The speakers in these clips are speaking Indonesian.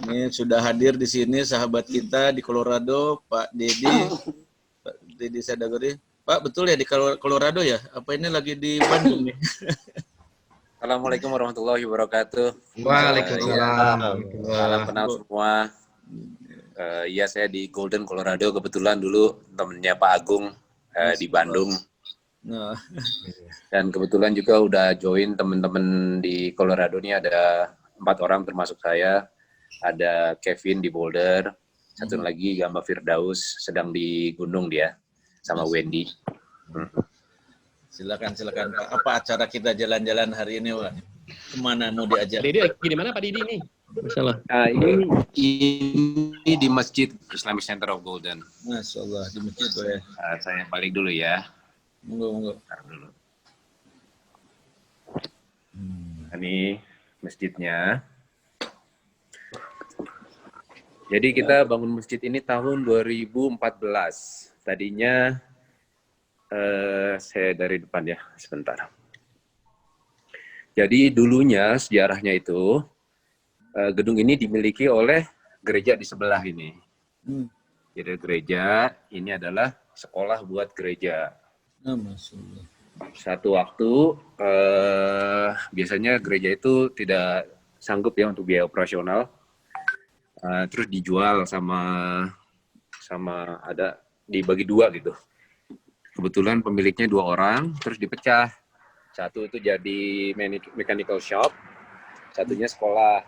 Ini sudah hadir di sini sahabat kita di Colorado, Pak Dedi. Pak Dedi Sadagori. Pak, betul ya di Colorado ya? Apa ini lagi di Bandung nih? Assalamualaikum warahmatullahi wabarakatuh. Waalaikumsalam. Salam kenal semua. Ya, saya di Golden, Colorado. Kebetulan dulu temennya Pak Agung di Bandung. Nah. Dan kebetulan juga udah join teman-teman di Colorado ini ada 4 orang termasuk saya. Ada Kevin di Boulder, satu lagi Gamba Firdaus sedang di gunung dia sama Wendy. Silakan Pak. Apa acara kita jalan-jalan hari ini, Pak? Kemana mau diajak? Didi lagi di mana Pak Didi nih? Masalah. Ini di Masjid Islamic Center of Golden. Masya Allah, di masjid Pak ya. Saya balik dulu ya. Monggo. Dulu. Ini masjidnya. Jadi kita bangun masjid ini tahun 2014. Tadinya saya dari depan ya, sebentar. Jadi dulunya sejarahnya itu gedung ini dimiliki oleh gereja di sebelah ini. Jadi gereja ini adalah sekolah buat gereja. Satu waktu biasanya gereja itu tidak sanggup ya untuk biaya operasional. Terus dijual sama ada dibagi 2 gitu. Kebetulan pemiliknya 2 orang, terus dipecah. Satu itu jadi mechanical shop, satunya sekolah.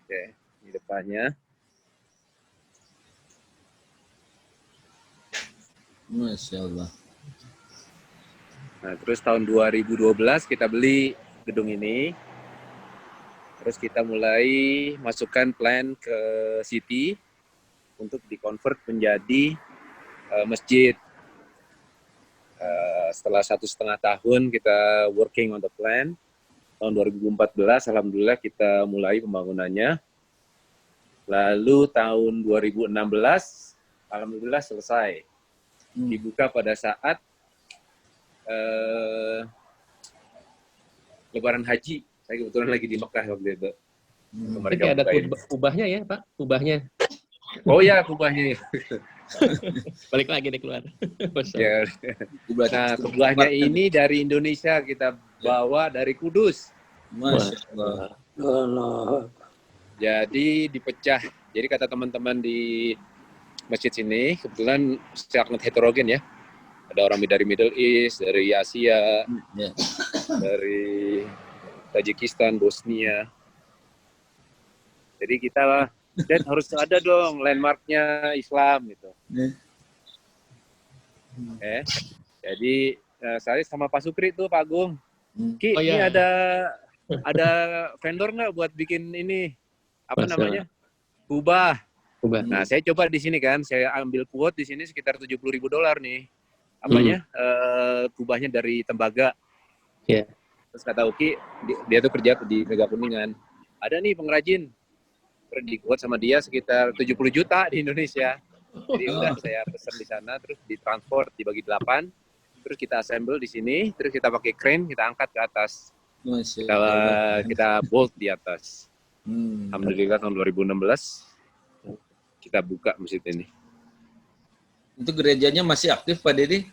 Oke, di depannya. Masya Allah. Nah, terus tahun 2012 kita beli gedung ini. Terus kita mulai masukkan plan ke city untuk dikonvert menjadi masjid. Setelah 1,5 tahun kita working on the plan, tahun 2014 alhamdulillah kita mulai pembangunannya. Lalu tahun 2016 alhamdulillah selesai. Dibuka pada saat Lebaran Haji. Saya kebetulan lagi di Mekah waktu itu. Tapi ada kubahnya ya Pak? Kubahnya. Oh ya, kubahnya. Balik lagi deh keluar. Ya. Nah, kubahnya ini dari Indonesia kita bawa dari Kudus. Masya Allah. Jadi dipecah. Jadi kata teman-teman di masjid sini, kebetulan sangat heterogen ya. Ada orang dari Middle East, dari Asia, dari Tajikistan, Bosnia. Jadi kita dan harus ada dong landmarknya Islam gitu. Jadi saya sama Pak Sukri tuh, Pak Agung. Ki, Oh, ini ya. ada vendor nggak buat bikin ini apa namanya? Kubah. Nah, saya coba di sini kan, saya ambil quote di sini sekitar $70.000 nih. Apanya? Kubahnya dari tembaga. Iya. Terus kata Uki, dia tuh kerja di Mega Kuningan. Ada nih pengrajin. Terus di quote sama dia sekitar 70 juta di Indonesia. Jadi udah saya pesan di sana, terus ditransport, dibagi 8, terus kita assemble di sini, terus kita pakai crane, kita angkat ke atas. Kita bolt di atas. Alhamdulillah tahun 2016 kita buka masjid ini. Itu gerejanya masih aktif Pak Dedi?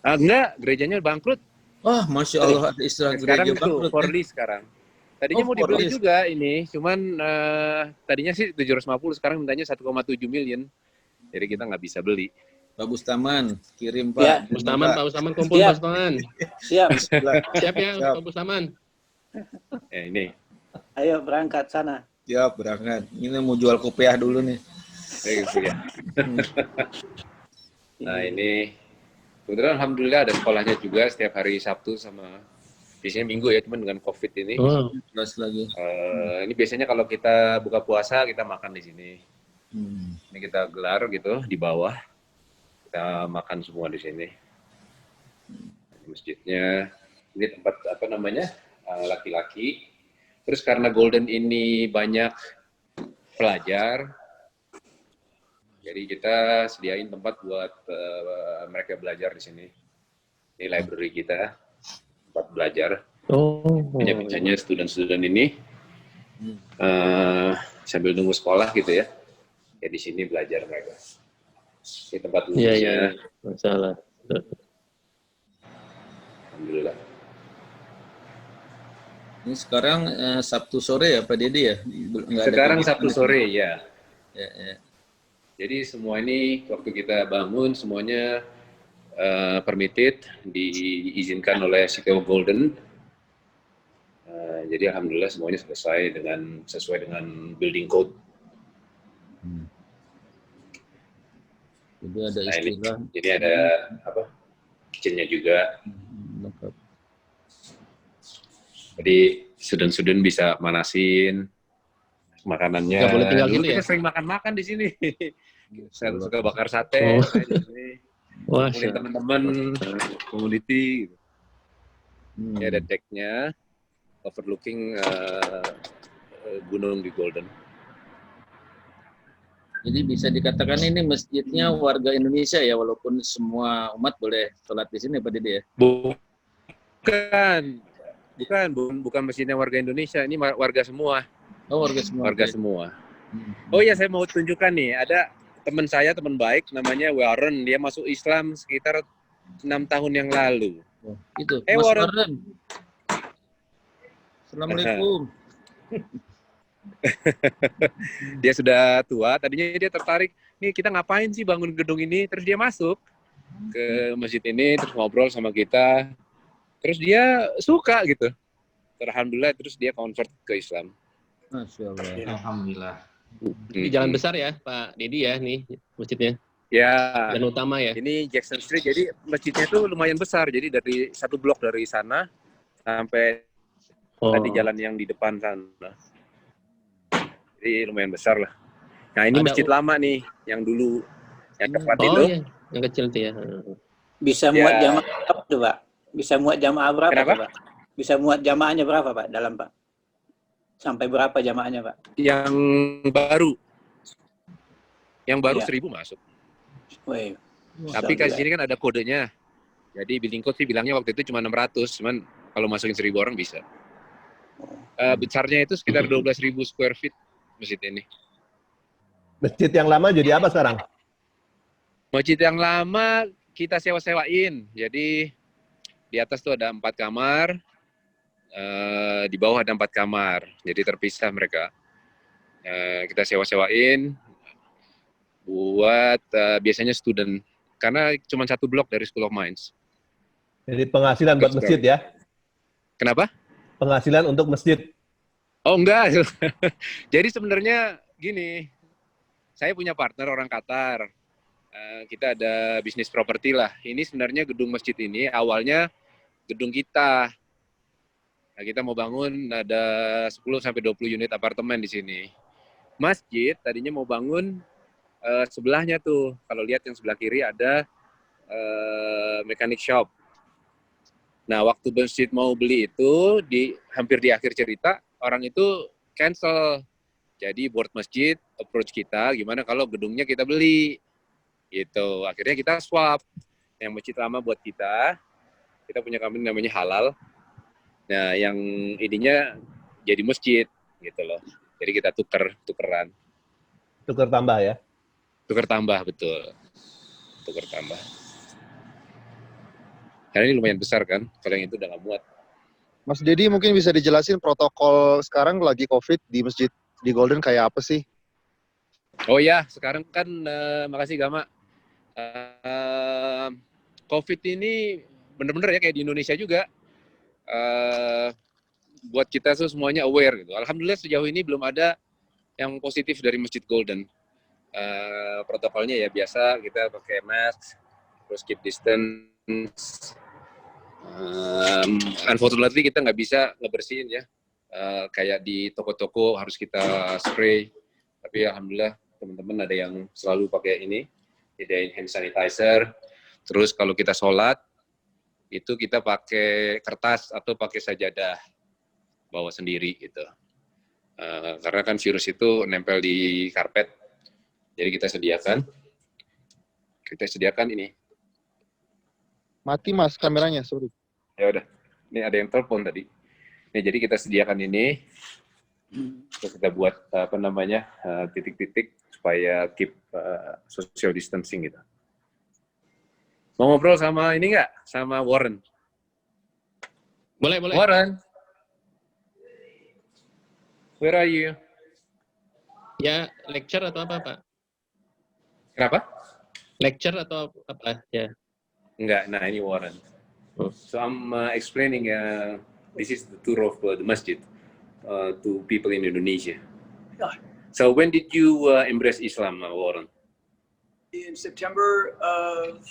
Enggak, gerejanya bangkrut. Oh, Masya Allah, ada istilah Sekarang gereja itu bangkrut. for lease sekarang. Tadinya mau dibeli juga ini, cuman tadinya sih 750, sekarang mintanya 1,7 million. Jadi kita nggak bisa beli. Pak Bustaman, kirim Pak. Ya, Pak Bustaman kumpul, Pak Bustaman. Siap. Siap ya, Pak Bustaman. Ini. Ayo berangkat sana. Siap, berangkat. Ini mau jual kopiah dulu nih. Gitu ya. Nah ini, kebetulan alhamdulillah ada sekolahnya juga setiap hari Sabtu sama biasanya Minggu ya, cuman dengan COVID ini. Jelas lagi. Ini biasanya kalau kita buka puasa kita makan di sini. Ini kita gelar gitu di bawah, kita makan semua di sini. Masjidnya ini tempat apa namanya laki-laki. Terus karena Golden ini banyak pelajar, jadi kita sediain tempat buat mereka belajar di sini. Ini library kita, tempat belajar. Biasanya student-student ini sambil nunggu sekolah gitu ya. Ya di sini belajar mereka. Ini tempat duduknya. Iya, masalah. Alhamdulillah. Ini sekarang Sabtu sore ya Pak Dedi ya? Sekarang Sabtu sore ya. Ya. Jadi semua ini waktu kita bangun semuanya permitted, diizinkan oleh Chicago Golden. Jadi alhamdulillah semuanya sesuai dengan building code. Jadi ada istilah. Jadi ada apa? Kitchennya juga. Jadi student-student bisa manasin makanannya. Nggak boleh tinggal Dulu gitu kita ya? sering makan di sini. Saya suka bakar sate. Wah, Kumpulin teman-teman, community. Ya ada decknya, overlooking gunung di Golden. Jadi bisa dikatakan ini masjidnya warga Indonesia ya, walaupun semua umat boleh sholat di sini Pak Dedi ya? Bukan masjidnya warga Indonesia, ini warga semua. Oh, warga semua. Warga semua. Oh iya, saya mau tunjukkan nih, ada teman saya, teman baik, namanya Warren. Dia masuk Islam sekitar 6 tahun yang lalu. Oh, itu, Mas Warren. Assalamualaikum. Dia sudah tua, tadinya dia tertarik, nih kita ngapain sih bangun gedung ini, terus dia masuk ke masjid ini, terus ngobrol sama kita, terus dia suka gitu. Alhamdulillah, terus dia convert ke Islam. Masya Allah. Alhamdulillah. di jalan besar ya Pak Dedi ya, nih masjidnya. Ya, Jalan utama ya. ini Jackson Street, jadi masjidnya itu lumayan besar, jadi dari satu blok dari sana sampai tadi jalan yang di depan sana. Jadi lumayan besar lah. Nah ini masjid lama nih, yang dulu, yang coklat itu. Iya, yang kecil itu ya. Bisa muat jamaah berapa tuh, Pak? Bisa muat jamaah berapa tuh, Pak? Bisa muat jamaahnya berapa, Pak, dalam, Pak? Sampai berapa jamaahnya, Pak? Yang baru. Yang baru Ya. 1000 masuk. Wih. Tapi di sini kan ada kodenya. Jadi building code sih bilangnya waktu itu cuma 600, cuman kalau masukin 1000 orang bisa. Besarnya itu sekitar 12.000 square feet masjid ini. Masjid yang lama jadi apa sekarang? Masjid yang lama kita sewa-sewain. Jadi di atas tuh ada 4 kamar, di bawah ada 4 kamar. Jadi terpisah mereka. Kita sewa-sewain buat biasanya student. Karena cuma satu blok dari School of Mines. Jadi penghasilan buat masjid ya? Kenapa? Penghasilan untuk masjid. Oh enggak, jadi sebenarnya gini, saya punya partner orang Qatar. Kita ada bisnis properti lah. Ini sebenarnya gedung masjid ini awalnya gedung kita. Nah, kita mau bangun ada 10-20 unit apartemen di sini. Masjid tadinya mau bangun sebelahnya tuh. Kalau lihat yang sebelah kiri ada mechanic shop. Nah, waktu masjid mau beli itu hampir di akhir cerita orang itu cancel. Jadi board masjid approach kita, gimana kalau gedungnya kita beli? Gitu. Akhirnya kita swap. Yang masjid lama buat kita punya company namanya Halal. Nah, yang ininya jadi masjid gitu loh. Jadi kita tukeran. Tukar tambah ya? Tuker tambah, betul. Tuker tambah. Karena ini lumayan besar kan, kalau yang itu udah nggak muat. Mas Dedi mungkin bisa dijelasin protokol sekarang lagi COVID di masjid di Golden kayak apa sih? Oh ya, sekarang kan, makasih Gama. COVID ini bener-bener ya kayak di Indonesia juga. Buat kita tuh semuanya aware gitu. Alhamdulillah sejauh ini belum ada yang positif dari Masjid Golden. Protokolnya ya biasa, kita pakai mask, terus keep distance. Unfortunately kita nggak bisa ngebersihin ya, kayak di toko-toko harus kita spray. Tapi alhamdulillah teman-teman ada yang selalu pakai ini, nyediain hand sanitizer. Terus kalau kita sholat itu kita pakai kertas atau pakai sajadah bawa sendiri gitu. Karena kan virus itu nempel di karpet, jadi kita sediakan ini. Mati Mas kameranya, sorry. Ya udah, ini ada yang telepon tadi. Nih, jadi kita sediakan ini, terus kita buat titik-titik supaya keep social distancing gitu. Mau ngobrol sama ini nggak? Sama Warren? Boleh. Warren, where are you? Ya, lecture atau apa, Pak? Kenapa? Lecture atau apa? Ya. Enggak, nah ini Warren. So I'm explaining, this is the tour of the masjid to people in Indonesia. Yeah. So when did you embrace Islam, Warren? In September of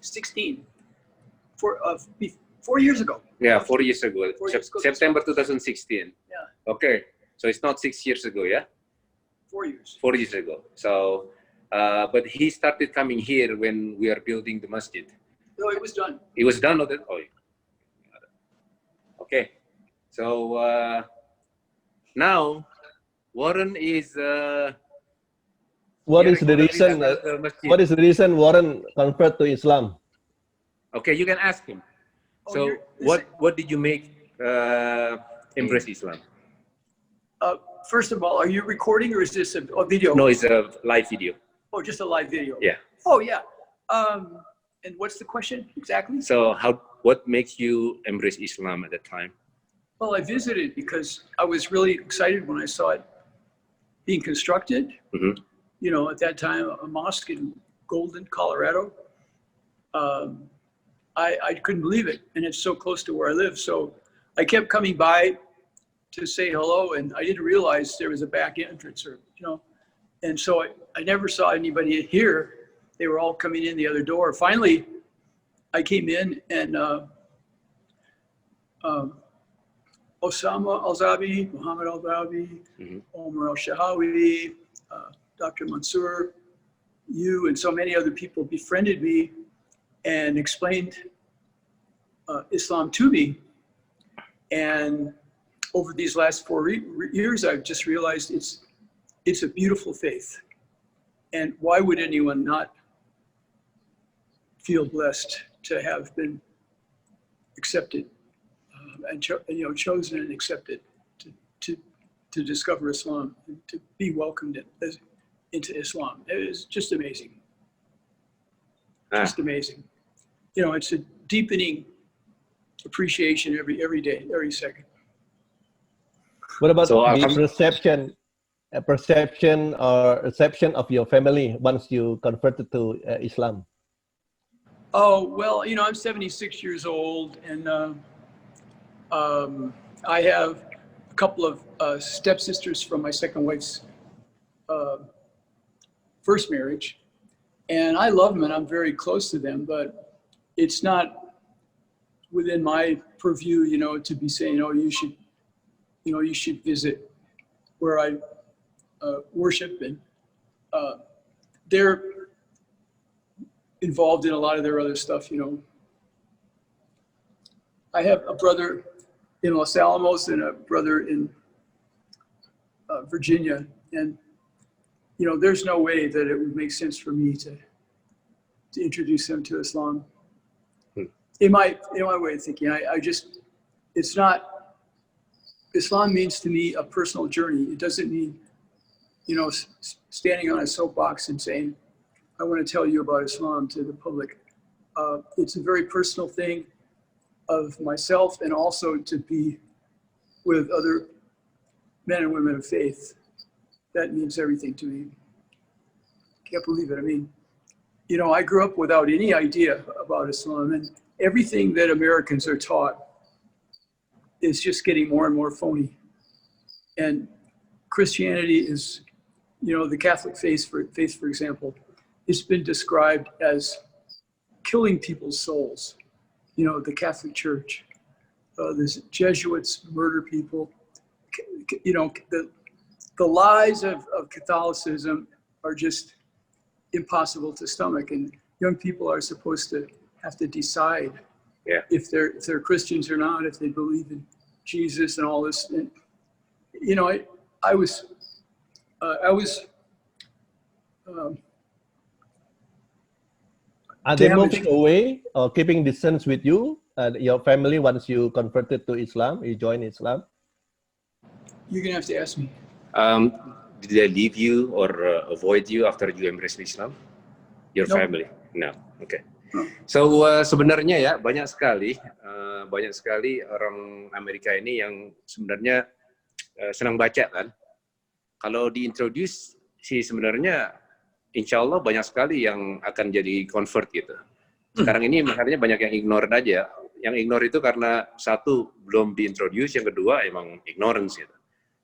16, 4 years ago. Yeah, 4 years ago. 4 years ago. September 2016. Yeah. Okay, so it's not 6 years ago, yeah? 4 years. 4 years ago. So, but he started coming here when we are building the masjid. No, it was done. It was done, or oh, okay. So now Warren is. What is the reason Warren convert to Islam? Okay, you can ask him. So what did you make embrace Islam? First of all, are you recording or is this a video? No, it's a live video. Oh, just a live video. Yeah. Oh, yeah. And what's the question exactly? So what makes you embrace Islam at that time? Well, I visited because I was really excited when I saw it being constructed. Mm-hmm. You know, at that time, a mosque in Golden, Colorado. I couldn't believe it, and it's so close to where I live. So I kept coming by to say hello, and I didn't realize there was a back entrance, or and so I never saw anybody here. They were all coming in the other door. Finally, I came in, and Osama Al-Zabi, Muhammad Al-Zabi, Omar Al-Shahawi, Dr. Mansour, you and so many other people befriended me and explained Islam to me. And over these last 4 years, I've just realized it's a beautiful faith. And why would anyone not feel blessed to have been accepted and chosen and accepted to discover Islam and to be welcomed into Islam? It is just amazing. Just amazing. It's a deepening appreciation every day, every second. What about the perception or reception of your family once you converted to Islam? Oh, well, I'm 76 years old, and I have a couple of stepsisters from my second wife's first marriage, and I love them and I'm very close to them, but it's not within my purview, you know, to be saying, oh, you should visit where I worship, and they're involved in a lot of their other stuff, you know. I have a brother in Los Alamos and a brother in Virginia, and you know, there's no way that it would make sense for me to introduce them to Islam. In my way of thinking, I just, it's not, Islam means to me a personal journey. It doesn't mean, you know, standing on a soapbox and saying, I want to tell you about Islam to the public. It's a very personal thing of myself, and also to be with other men and women of faith. That means everything to me. Can't believe it. I mean, you know, I grew up without any idea about Islam, and everything that Americans are taught is just getting more and more phony. And Christianity is, you know, the Catholic faith, for example, it's been described as killing people's souls. You know, the Catholic Church, the Jesuits murder people. You know, the lies of Catholicism are just impossible to stomach, and young people are supposed to have to decide if they're Christians or not, if they believe in Jesus and all this. And, you know, I was are they moving away or keeping distance with you, your family, once you converted to Islam, you joined Islam? You're gonna have to ask me. Did they leave you or avoid you after you embrace Islam? Your family? No. Okay. So sebenarnya ya banyak sekali orang Amerika ini yang sebenarnya senang baca kan. Kalau diintroduce sih sebenarnya insya Allah banyak sekali yang akan jadi convert gitu. Sekarang ini makanya banyak yang ignore aja. Yang ignore itu karena satu belum diintroduce, yang kedua emang ignorance gitu.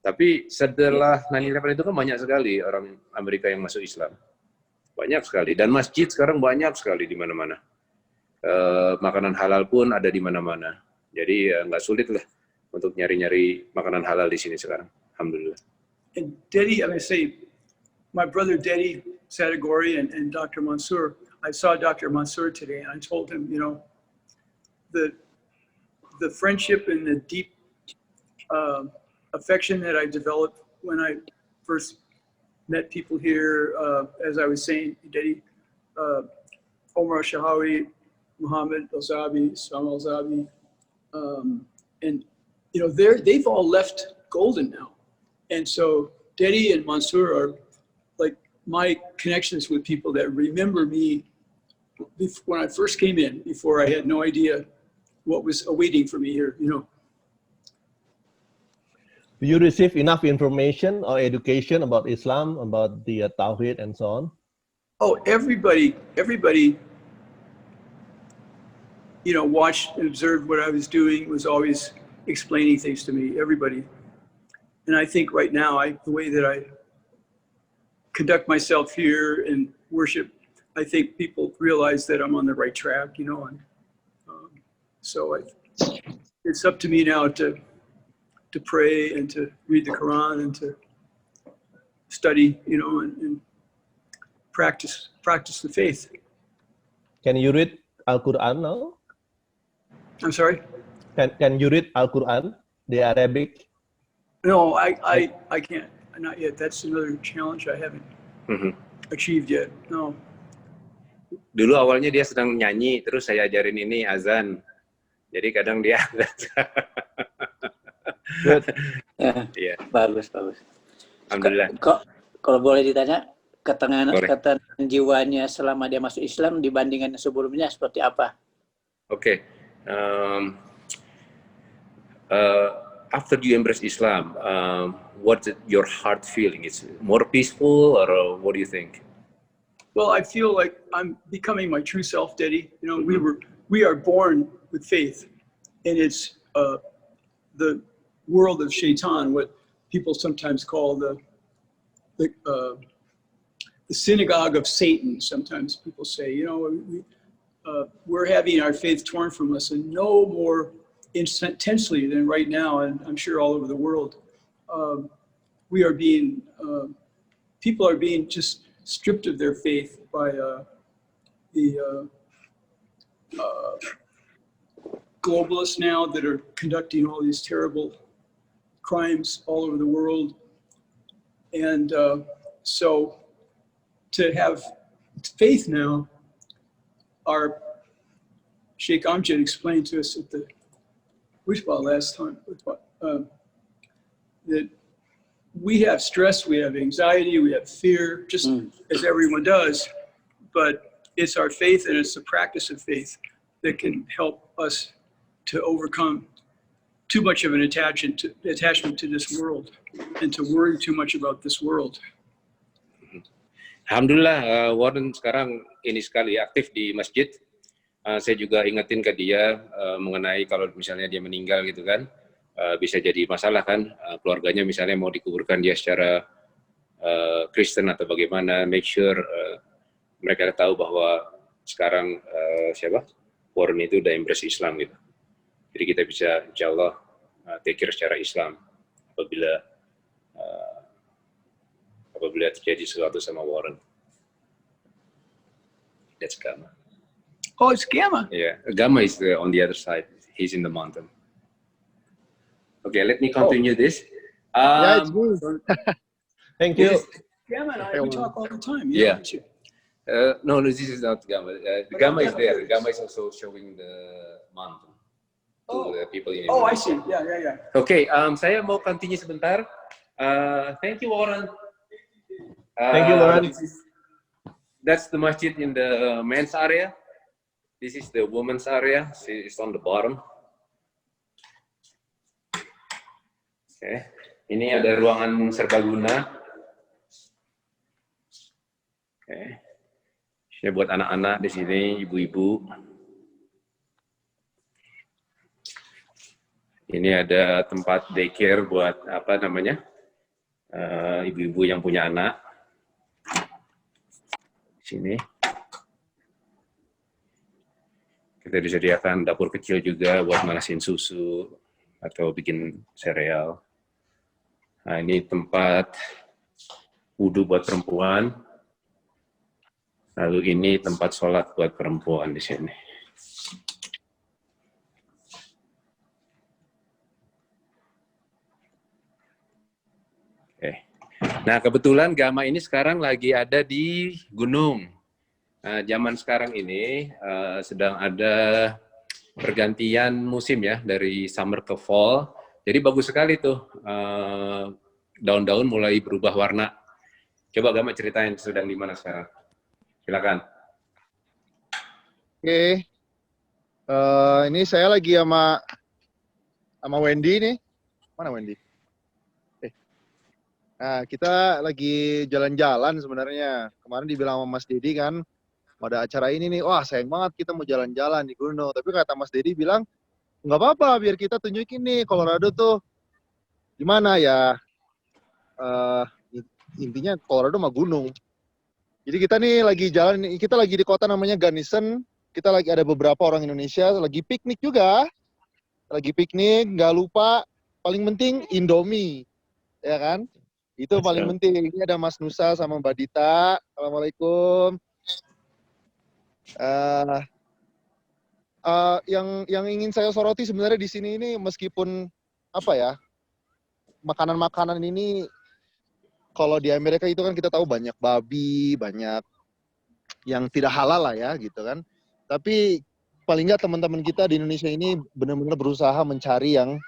Tapi setelah 9/11 itu kan banyak sekali orang Amerika yang masuk Islam. Banyak sekali. Dan masjid sekarang banyak sekali di mana-mana. Makanan halal pun ada di mana-mana. Jadi nggak sulit lah untuk nyari-nyari makanan halal di sini sekarang. Alhamdulillah. And Dedi, I'm going to say, my brother Dedi Sadegori and Dr. Mansour, I saw Dr. Mansour today, and I told him, you know, the friendship and the deep affection that I developed when I first met people here, as I was saying, Dedi, Omar Shahawi, Muhammad Al-Zabi, Sam Al-Zabi, and you know, they've all left Golden now. And so Dedi and Mansour are like my connections with people that remember me when I first came in, before I had no idea what was awaiting for me here, you know. Do you receive enough information or education about Islam, about the Tawhid and so on? Oh, everybody, you know, watched and observed what I was doing, was always explaining things to me, everybody. And I think right now, the way that I conduct myself here and worship, I think people realize that I'm on the right track, you know. And so it's up to me now to pray and to read the Quran and to study, you know, and practice the faith. Can you read Al-Quran now? I'm sorry? Can you read Al-Quran, the Arabic? No, I can't. Not yet. That's another challenge I haven't achieved yet. No. Dulu awalnya dia sedang nyanyi, terus saya ajarin ini azan. Jadi kadang dia Good. Iya. Bagus. Alhamdulillah. Kalau boleh ditanya, ketenangan jiwanya selama dia masuk Islam dibandingkan sebelumnya seperti apa? Okay. After you embrace Islam, what's your heart feeling? Is it more peaceful, or what do you think? Well, I feel like I'm becoming my true self, Dedi. You know, we are born with faith, and it's the world of Shaitan, what people sometimes call the synagogue of Satan. Sometimes people say, you know, we're having our faith torn from us, and no more intensely than right now, and I'm sure all over the world, we are being, people are being just stripped of their faith by the globalists now that are conducting all these terrible crimes all over the world. And so to have faith now, our Sheikh Amjad explained to us at the Wishbal last time, that we have stress, we have anxiety, we have fear, just as everyone does, but it's our faith and it's the practice of faith that can help us to overcome too much of an attachment to this world and to worry too much about this world. Alhamdulillah, Warren sekarang ini sekali aktif di masjid. Saya juga ingetin ke dia mengenai kalau misalnya dia meninggal gitu kan, bisa jadi masalah kan, keluarganya misalnya mau dikuburkan dia secara Kristen atau bagaimana, make sure mereka tahu bahwa sekarang Warren itu udah embrace Islam gitu. Jadi kita bisa insya Allah take care secara Islam apabila terjadi sesuatu sama Warren. That's Gamma. Oh, it's Gamma. Yeah, Gamma is on the other side. He's in the mountain. Okay, let me continue this. Yeah, it's good. Thank you. Gamma and I, we talk all the time. Yeah. Don't you? No, this is not Gamma. Gamma is there. Gamma is also showing the mountain to the people in Oh, I see. Yeah. Okay, saya mau continue sebentar. Thank you, Warren. Thank you, Warren. That's the masjid in the men's area. This is the women's area. It's on the bottom. Okay. Ini ada ruangan serbaguna. Okay. Ini buat anak-anak di sini, ibu-ibu. Ini ada tempat daycare buat apa namanya, ibu-ibu yang punya anak. Di sini kita disediakan dapur kecil juga buat manasin susu atau bikin sereal. Nah, ini tempat wudhu buat perempuan. Lalu ini tempat sholat buat perempuan di sini. Nah, kebetulan Gamma ini sekarang lagi ada di gunung. Nah, zaman sekarang ini sedang ada pergantian musim ya, dari summer ke fall. Jadi bagus sekali tuh, daun-daun mulai berubah warna. Coba Gamma ceritain sedang di mana sekarang. Silakan. Oke. Ini saya lagi sama Wendy nih. Mana Wendy? Nah, kita lagi jalan-jalan sebenarnya. Kemarin dibilang sama Mas Dedi kan, ada acara ini nih, wah sayang banget kita mau jalan-jalan di gunung. Tapi kata Mas Dedi bilang, nggak apa-apa, biar kita tunjukin nih Colorado tuh gimana ya. Intinya Colorado mah gunung. Jadi kita nih lagi jalan, kita lagi di kota namanya Gunnison. Kita lagi ada beberapa orang Indonesia, lagi piknik juga. Lagi piknik, nggak lupa, paling penting Indomie, ya kan? Itu paling penting. Ini ada Mas Nusa sama Mbak Dita. Assalamualaikum. Yang ingin saya soroti sebenarnya di sini ini meskipun apa ya, makanan-makanan ini kalau di Amerika itu kan kita tahu banyak babi, banyak yang tidak halal lah ya gitu kan. Tapi paling nggak teman-teman kita di Indonesia ini benar-benar berusaha mencari yang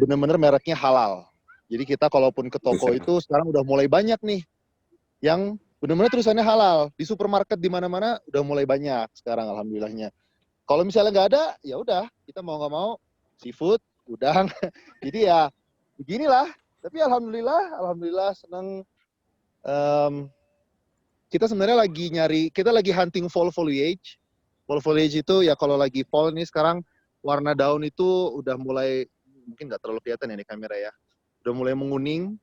benar-benar mereknya halal. Jadi kita kalaupun ke toko itu sekarang udah mulai banyak nih yang benar-benar tulisannya halal. Di supermarket di mana-mana udah mulai banyak sekarang alhamdulillahnya. Kalau misalnya nggak ada, ya udah kita mau nggak mau seafood, udang. Jadi ya beginilah. Tapi alhamdulillah senang. Kita sebenarnya lagi kita lagi hunting fall foliage. Fall foliage itu ya kalau lagi fall nih sekarang warna daun itu udah mulai mungkin nggak terlalu kelihatan ya di kamera ya. Udah mulai menguning,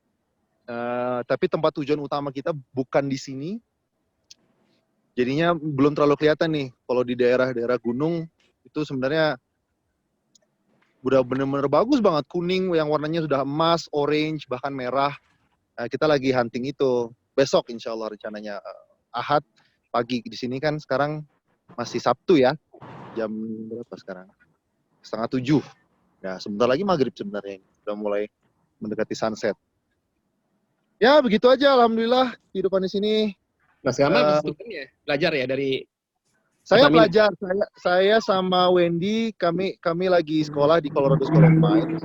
tapi tempat tujuan utama kita bukan di sini. Jadinya belum terlalu kelihatan nih. Kalau di daerah-daerah gunung itu sebenarnya udah bener-bener bagus banget, kuning yang warnanya sudah emas, orange, bahkan merah. Nah, kita lagi hunting itu. Besok insya Allah rencananya Ahad pagi di sini kan sekarang masih Sabtu ya. Jam berapa sekarang? 6:30. Ya, sebentar lagi maghrib sebenarnya. Udah mulai mendekati sunset. Ya, begitu aja. Alhamdulillah kehidupan di sini. Mas Gamal student ya, belajar ya dari Saya Pertamina. pelajar. Saya sama Wendy kami lagi sekolah di Colorado School of Mines.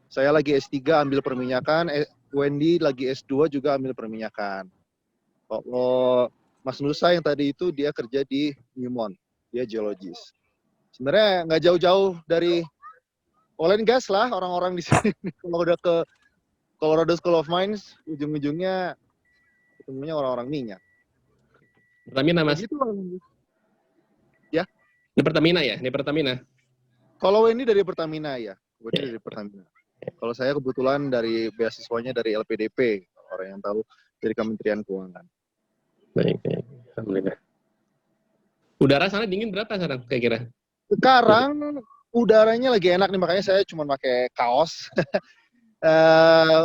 Saya lagi S3 ambil perminyakan, Wendy lagi S2 juga ambil perminyakan. Kalau Mas Nusa yang tadi itu dia kerja di Newmont, dia geologis. Sebenarnya nggak jauh-jauh dari oil and gas lah orang-orang di sini. Kalau udah ke Colorado School of Mines, ujung-ujungnya ketemunya orang-orang minyak. Pertamina, Mas. Begitu lah. Ya. Di Pertamina ya, di Pertamina. Kalau Wendy dari Pertamina ya, Wendy dari Pertamina. Kalau saya kebetulan dari beasiswanya dari LPDP, orang yang tahu dari Kementerian Keuangan. Baik. Alhamdulillah. Udara sana dingin berapa sekarang kira-kira? Sekarang udaranya lagi enak nih, makanya saya cuma pakai kaos.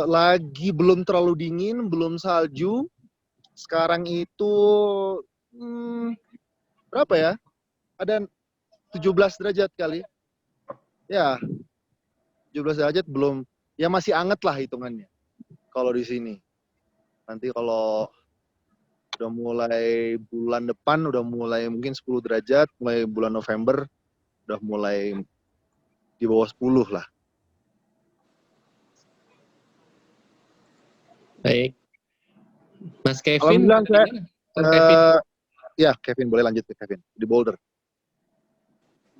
Lagi belum terlalu dingin, belum salju. Sekarang itu berapa ya? Ada 17 derajat kali. Ya, 17 derajat belum, ya masih anget lah hitungannya. Kalau di sini. Nanti kalau udah mulai bulan depan, udah mulai mungkin 10 derajat, mulai bulan November, udah mulai di bawah 10 lah. Baik. Mas Kevin. Ya, Kevin, boleh lanjut ke Kevin. Di Boulder.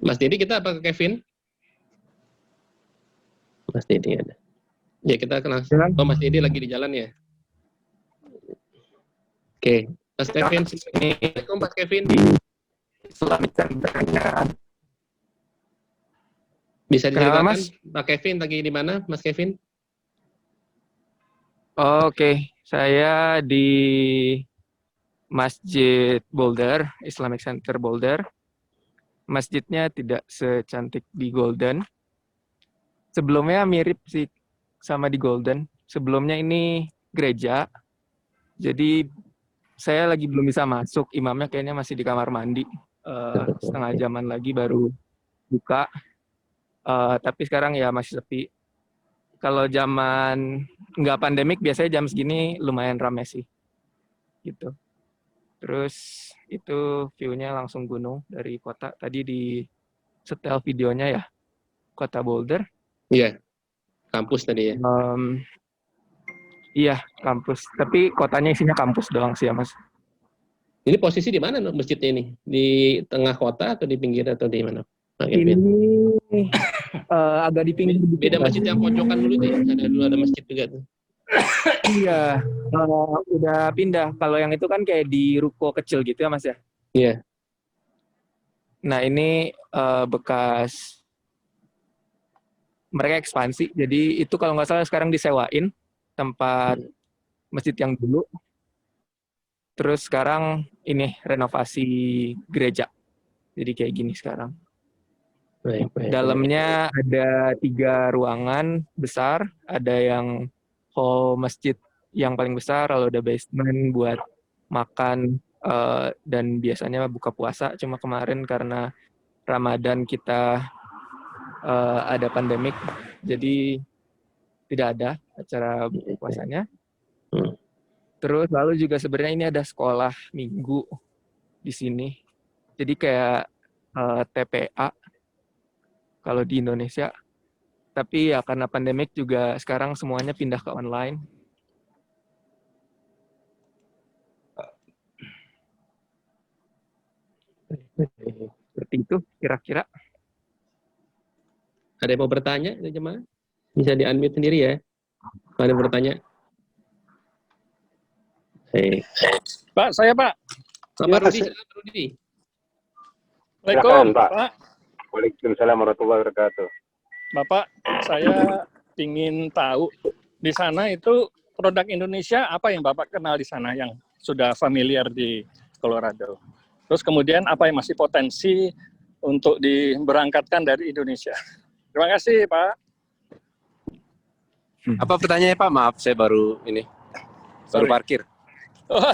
Mas Dedi kita apa ke Kevin? Mas Dedi ada. Ya kita kenal. Oh, Mas Dedi lagi di jalan ya. Oke. Mas Kevin. Assalamualaikum Mas Kevin. Bisa diceritakan Mas? Pak Kevin lagi di mana, Mas Kevin? Oke, saya di Masjid Boulder, Islamic Center Boulder. Masjidnya tidak secantik di Golden. Sebelumnya mirip sih sama di Golden. Sebelumnya ini gereja. Jadi saya lagi belum bisa masuk. Imamnya kayaknya masih di kamar mandi. Setengah jaman lagi baru buka. Tapi sekarang ya masih sepi. Kalau zaman nggak pandemik biasanya jam segini lumayan ramai sih. Gitu. Terus itu view-nya langsung gunung dari kota. Tadi di setel videonya ya, kota Boulder. Iya, kampus tadi ya. Iya, kampus. Tapi kotanya isinya kampus doang sih ya, Mas. Ini posisi di mana masjidnya ini? Di tengah kota atau di pinggir atau di mana? Ini agak di pinggir. Beda masjid yang pojokan dulu tuh ya? Ada masjid juga tuh. Iya, udah pindah. Kalau yang itu kan kayak di ruko kecil gitu ya, Mas ya? Iya. Nah, ini bekas mereka ekspansi. Jadi itu kalau nggak salah sekarang disewain tempat masjid yang dulu. Terus sekarang ini renovasi gereja. Jadi kayak gini sekarang. Baik. Dalamnya ada 3 ruangan besar. Ada yang hall masjid yang paling besar, lalu ada basement buat makan dan biasanya buka puasa. Cuma kemarin karena Ramadan kita ada pandemik, jadi tidak ada acara buka puasanya. Terus lalu juga sebenarnya ini ada sekolah minggu di sini. Jadi kayak TPA kalau di Indonesia. Tapi ya karena pandemik juga sekarang semuanya pindah ke online. Seperti itu kira-kira. Ada yang mau bertanya, jemaah? Bisa di-unmute sendiri ya. Kalau ada yang bertanya. Pak, saya Pak. Pak Rudi, silakan Rudi. Assalamualaikum, Pak. Waalaikumsalam warahmatullahi wabarakatuh. Bapak, saya ingin tahu di sana itu produk Indonesia apa yang Bapak kenal di sana yang sudah familiar di Colorado. Terus kemudian apa yang masih potensi untuk diberangkatkan dari Indonesia. Terima kasih, Pak. Apa pertanyaannya Pak? Maaf, saya baru parkir. Oh,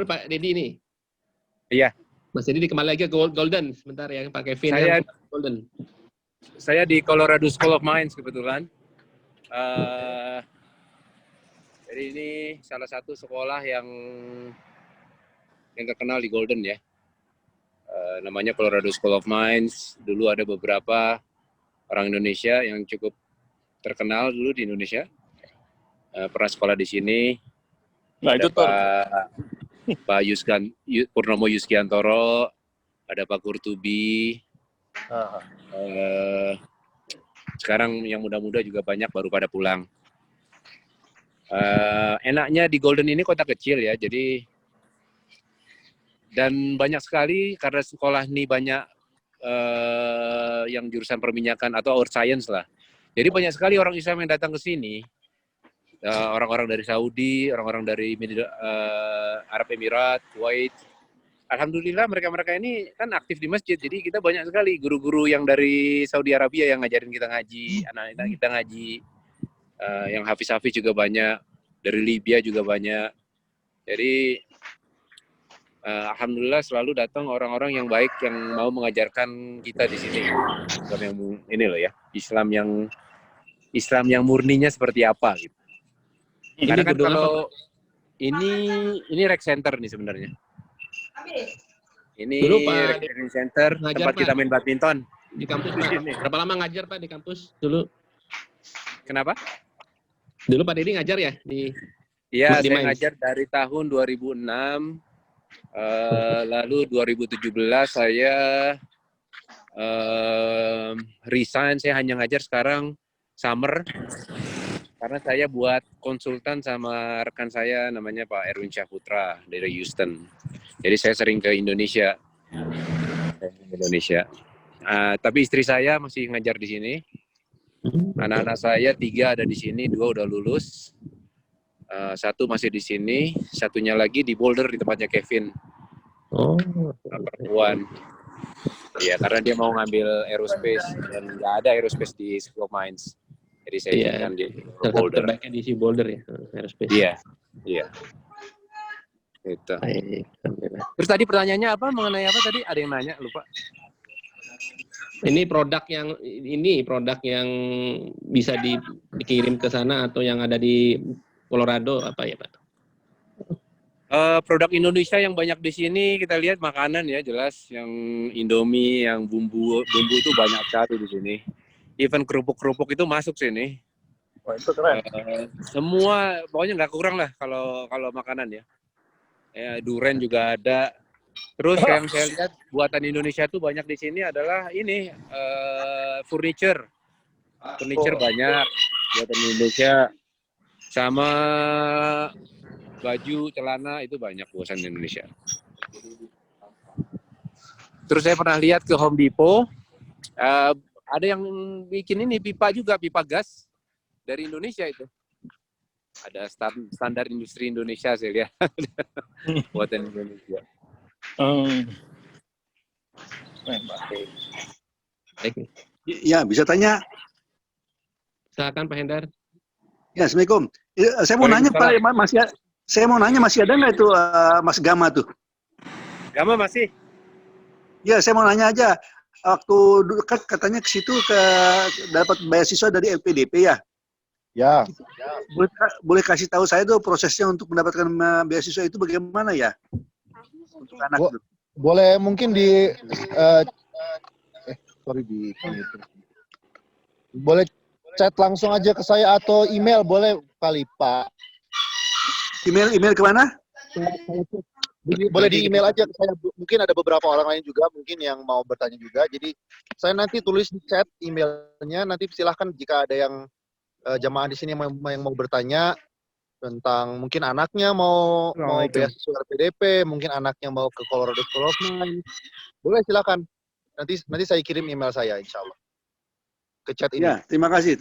Pak Dedi ini. Iya. Mas Dedi kembali lagi ke Golden sebentar ya, Pak Kevin. Golden. Saya di Colorado School of Mines kebetulan. Jadi ini salah satu sekolah yang terkenal di Golden ya. Namanya Colorado School of Mines. Dulu ada beberapa orang Indonesia yang cukup terkenal dulu di Indonesia. Pernah sekolah di sini. Nah, ada itu Pak Purnomo Yuskiantoro, ada Pak Kurtubi. Sekarang yang muda-muda juga banyak baru pada pulang. Enaknya di Golden ini kota kecil ya, jadi dan banyak sekali karena sekolah ini banyak yang jurusan perminyakan atau earth science lah. Jadi banyak sekali orang Islam yang datang ke sini. Orang-orang dari Saudi, orang-orang dari Arab Emirat, Kuwait. Alhamdulillah mereka-mereka ini kan aktif di masjid. Jadi kita banyak sekali guru-guru yang dari Saudi Arabia yang ngajarin kita ngaji, anak-anak kita ngaji. Yang hafiz-hafiz juga banyak, dari Libya juga banyak. Jadi alhamdulillah selalu datang orang-orang yang baik yang mau mengajarkan kita di sini. Islam yang ini loh ya, Islam yang murninya seperti apa gitu. Karena kan kalau ini rec center nih sebenarnya. Ini dulu Pak rec center tempat kita main badminton di kampus Pak. Berapa lama ngajar Pak di kampus dulu? Kenapa? Dulu Pak Dedi ngajar ya di Iya, saya ngajar dari tahun 2006. Lalu 2017 saya resign, saya hanya ngajar sekarang summer. Karena saya buat konsultan sama rekan saya namanya Pak Erwin Syahputra dari Houston. Jadi saya sering ke Indonesia. Tapi istri saya masih ngajar di sini. Anak-anak saya 3 ada di sini, 2 udah lulus. 1 masih di sini, satunya lagi di Boulder di tempatnya Kevin. Perempuan. Iya, karena dia mau ngambil aerospace dan nggak ada aerospace di School of Mines. Jadi saya izinkan di Boulder. Terbaiknya di Boulder ya, aerospace. Iya. Itu. Terus tadi pertanyaannya apa? Mengenai apa tadi? Ada yang nanya, lupa. Ini produk yang bisa dikirim ke sana atau yang ada di Colorado apa ya Pak? Produk Indonesia yang banyak di sini kita lihat makanan ya jelas, yang Indomie, yang bumbu itu banyak sekali di sini. Even kerupuk-kerupuk itu masuk sini. Wah, itu keren. Semua pokoknya nggak kurang lah kalau makanan ya. Durian juga ada. Terus yang saya lihat buatan Indonesia tuh banyak di sini adalah ini furniture banyak buatan Indonesia, sama baju celana itu banyak buatan Indonesia. Terus saya pernah lihat ke Home Depot, ada yang bikin ini pipa gas dari Indonesia itu. Ada standar industri Indonesia saya lihat buatan Indonesia. Ya, bisa tanya. Silakan Pak Hendar. Ya, Assalamualaikum. Saya mau nanya Pak, masih ada nggak itu Mas Gama tuh? Gama masih? Ya, saya mau nanya aja. Waktu kan katanya ke situ dapat beasiswa dari LPDP ya? Ya. Boleh kasih tahu saya tuh prosesnya untuk mendapatkan beasiswa itu bagaimana ya? Untuk anak itu. Boleh mungkin boleh chat langsung aja ke saya atau email boleh kali Pak. Email kemana? Boleh di email aja ke saya. Mungkin ada beberapa orang lain juga mungkin yang mau bertanya juga. Jadi saya nanti tulis di chat emailnya. Nanti silahkan jika ada yang jamaah di sini yang mau bertanya tentang mungkin anaknya mau beasiswa PDP, mungkin anaknya mau ke Colorado School of Mines. Boleh silakan. Nanti saya kirim email saya, insya Allah. Ke chat ini. Ya, terima kasih.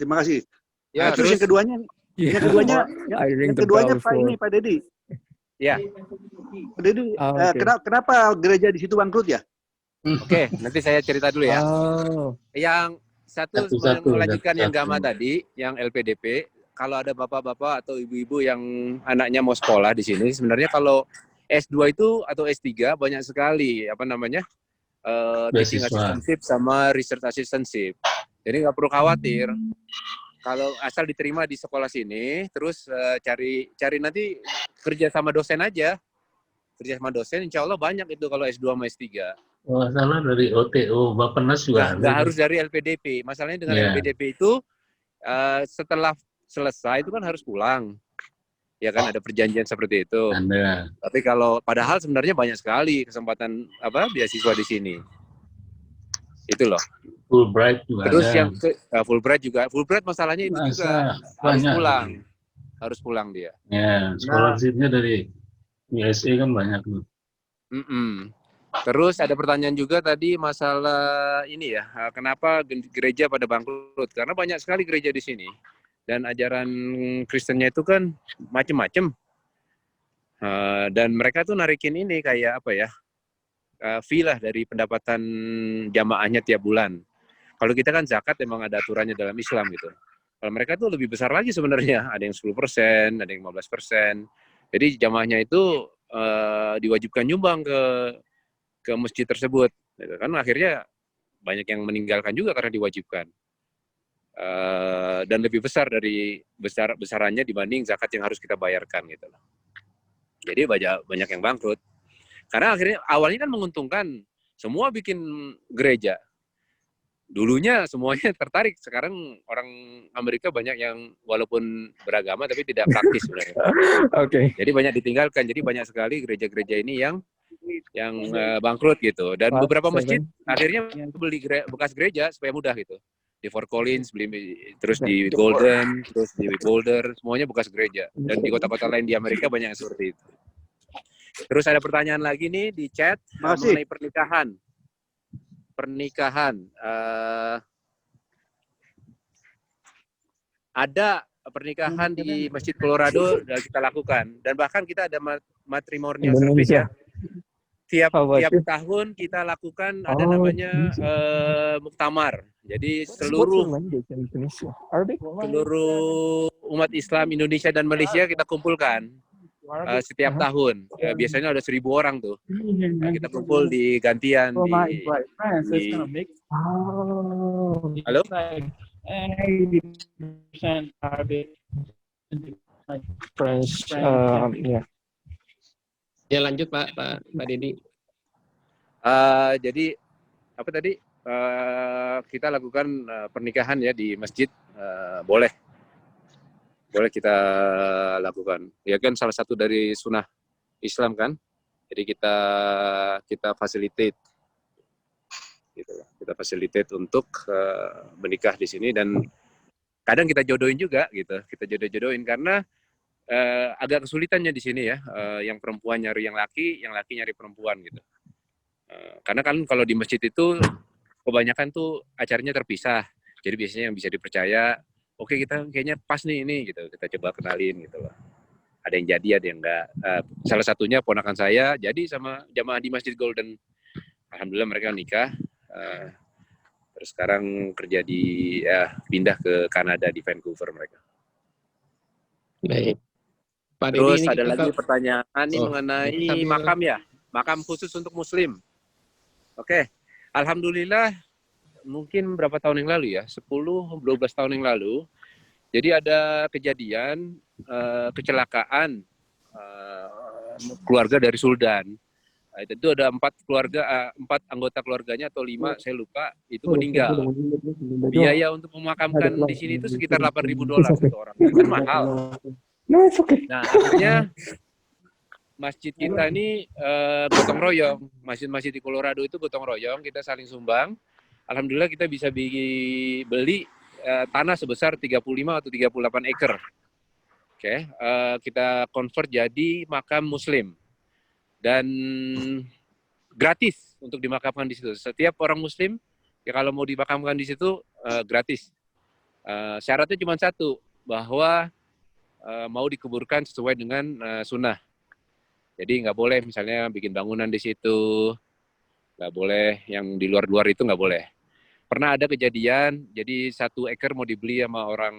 Ya, Terus yang keduanya, Pak ini, Pak Dedi. Ya. Pak Dedi, Okay. kenapa gereja di situ bangkrut ya? Oke, nanti saya cerita dulu ya. Yang satu melanjutkan yang Gama tadi, yang LPDP, kalau ada bapak-bapak atau ibu-ibu yang anaknya mau sekolah di sini, sebenarnya kalau S2 itu atau S3 banyak sekali teaching assistantship sama research assistantship. Jadi nggak perlu khawatir. Kalau asal diterima di sekolah sini, terus cari nanti kerja sama dosen aja. Kerja sama dosen, insya Allah banyak itu kalau S2 sama S3. Oh, salah dari OTO, Bappenas juga. Nggak harus dari LPDP. Masalahnya dengan LPDP itu setelah selesai itu kan harus pulang. Ya kan ada perjanjian seperti itu. Anda. Tapi kalau padahal sebenarnya banyak sekali kesempatan beasiswa di sini. Itu loh. Fulbright juga. Terus ada. yang Fulbright juga. Fulbright masalahnya itu juga harus pulang. Harus pulang dia. Ya, scholarship-nya dari USA kan banyak tuh. Terus ada pertanyaan juga tadi masalah ini ya, kenapa gereja pada bangkrut? Karena banyak sekali gereja di sini dan ajaran Kristennya itu kan macem-macem. Dan mereka tuh narikin ini kayak apa ya, fee lah dari pendapatan jamaahnya tiap bulan. Kalau kita kan zakat emang ada aturannya dalam Islam gitu. Kalau mereka tuh lebih besar lagi sebenarnya, ada yang 10%, ada yang 15%. Jadi jamaahnya itu diwajibkan nyumbang ke masjid tersebut. Kan akhirnya banyak yang meninggalkan juga karena diwajibkan. Dan lebih besar dari besarannya dibanding zakat yang harus kita bayarkan gitu. Jadi banyak yang bangkrut. Karena akhirnya awalnya kan menguntungkan, semua bikin gereja. Dulunya semuanya tertarik, sekarang orang Amerika banyak yang walaupun beragama tapi tidak praktis sebenarnya. Oke. Jadi banyak ditinggalkan, jadi banyak sekali gereja-gereja ini yang bangkrut gitu. Dan beberapa masjid akhirnya beli bekas gereja supaya mudah gitu. Di Fort Collins, terus di Golden, terus di Boulder, semuanya bekas gereja. Dan di kota-kota lain di Amerika banyak yang seperti itu. Terus ada pertanyaan lagi nih di chat mengenai pernikahan. Ada pernikahan di Masjid Colorado yang kita lakukan. Dan bahkan kita ada matrimonial service ya. Tiap tahun kita lakukan ada namanya muktamar. Jadi seluruh umat Islam Indonesia dan Malaysia kita kumpulkan setiap tahun. Biasanya ada 1.000 orang tuh. Kita kumpul di gantian Halo? French, ya. Ya lanjut Pak Dedi. Jadi apa tadi kita lakukan pernikahan ya di masjid, boleh kita lakukan. Ya kan salah satu dari sunnah Islam kan. Jadi kita facilitate gitu. Kita facilitate untuk menikah di sini dan kadang kita jodohin juga gitu. Kita jodohin karena agak kesulitannya di sini ya. Yang perempuan nyari yang laki nyari perempuan gitu. Karena kan kalau di masjid itu kebanyakan tuh acaranya terpisah. Jadi biasanya yang bisa dipercaya, oke kita kayaknya pas nih ini gitu. Kita coba kenalin gitu loh. Ada yang jadi, ada yang enggak. Salah satunya ponakan saya jadi sama jamaah di Masjid Golden. Alhamdulillah mereka nikah. Terus sekarang kerja pindah ke Kanada di Vancouver mereka. Baik. Pak Terus Dedi, ada lagi pertanyaan nih mengenai makam ya. Makam khusus untuk Muslim. Oke. Alhamdulillah mungkin berapa tahun yang lalu ya, 10-12 tahun yang lalu, jadi ada kejadian kecelakaan keluarga dari Suldan. Itu ada 4 anggota keluarganya atau 5, saya lupa, itu meninggal. Biaya untuk memakamkan di sini itu sekitar $8.000 satu orang. Itu kan mahal. Nah, akhirnya masjid kita ini gotong royong. Masjid-masjid di Colorado itu gotong royong, kita saling sumbang. Alhamdulillah kita bisa beli tanah sebesar 35 atau 38 acre. Oke, kita convert jadi makam Muslim. Dan gratis. untuk dimakamkan di situ. Setiap orang Muslim ya kalau mau dimakamkan di situ gratis. Syaratnya cuma satu, bahwa mau dikuburkan sesuai dengan sunnah. Jadi nggak boleh misalnya bikin bangunan di situ, nggak boleh yang di luar-luar itu nggak boleh. Pernah ada kejadian, jadi 1 ekar mau dibeli sama orang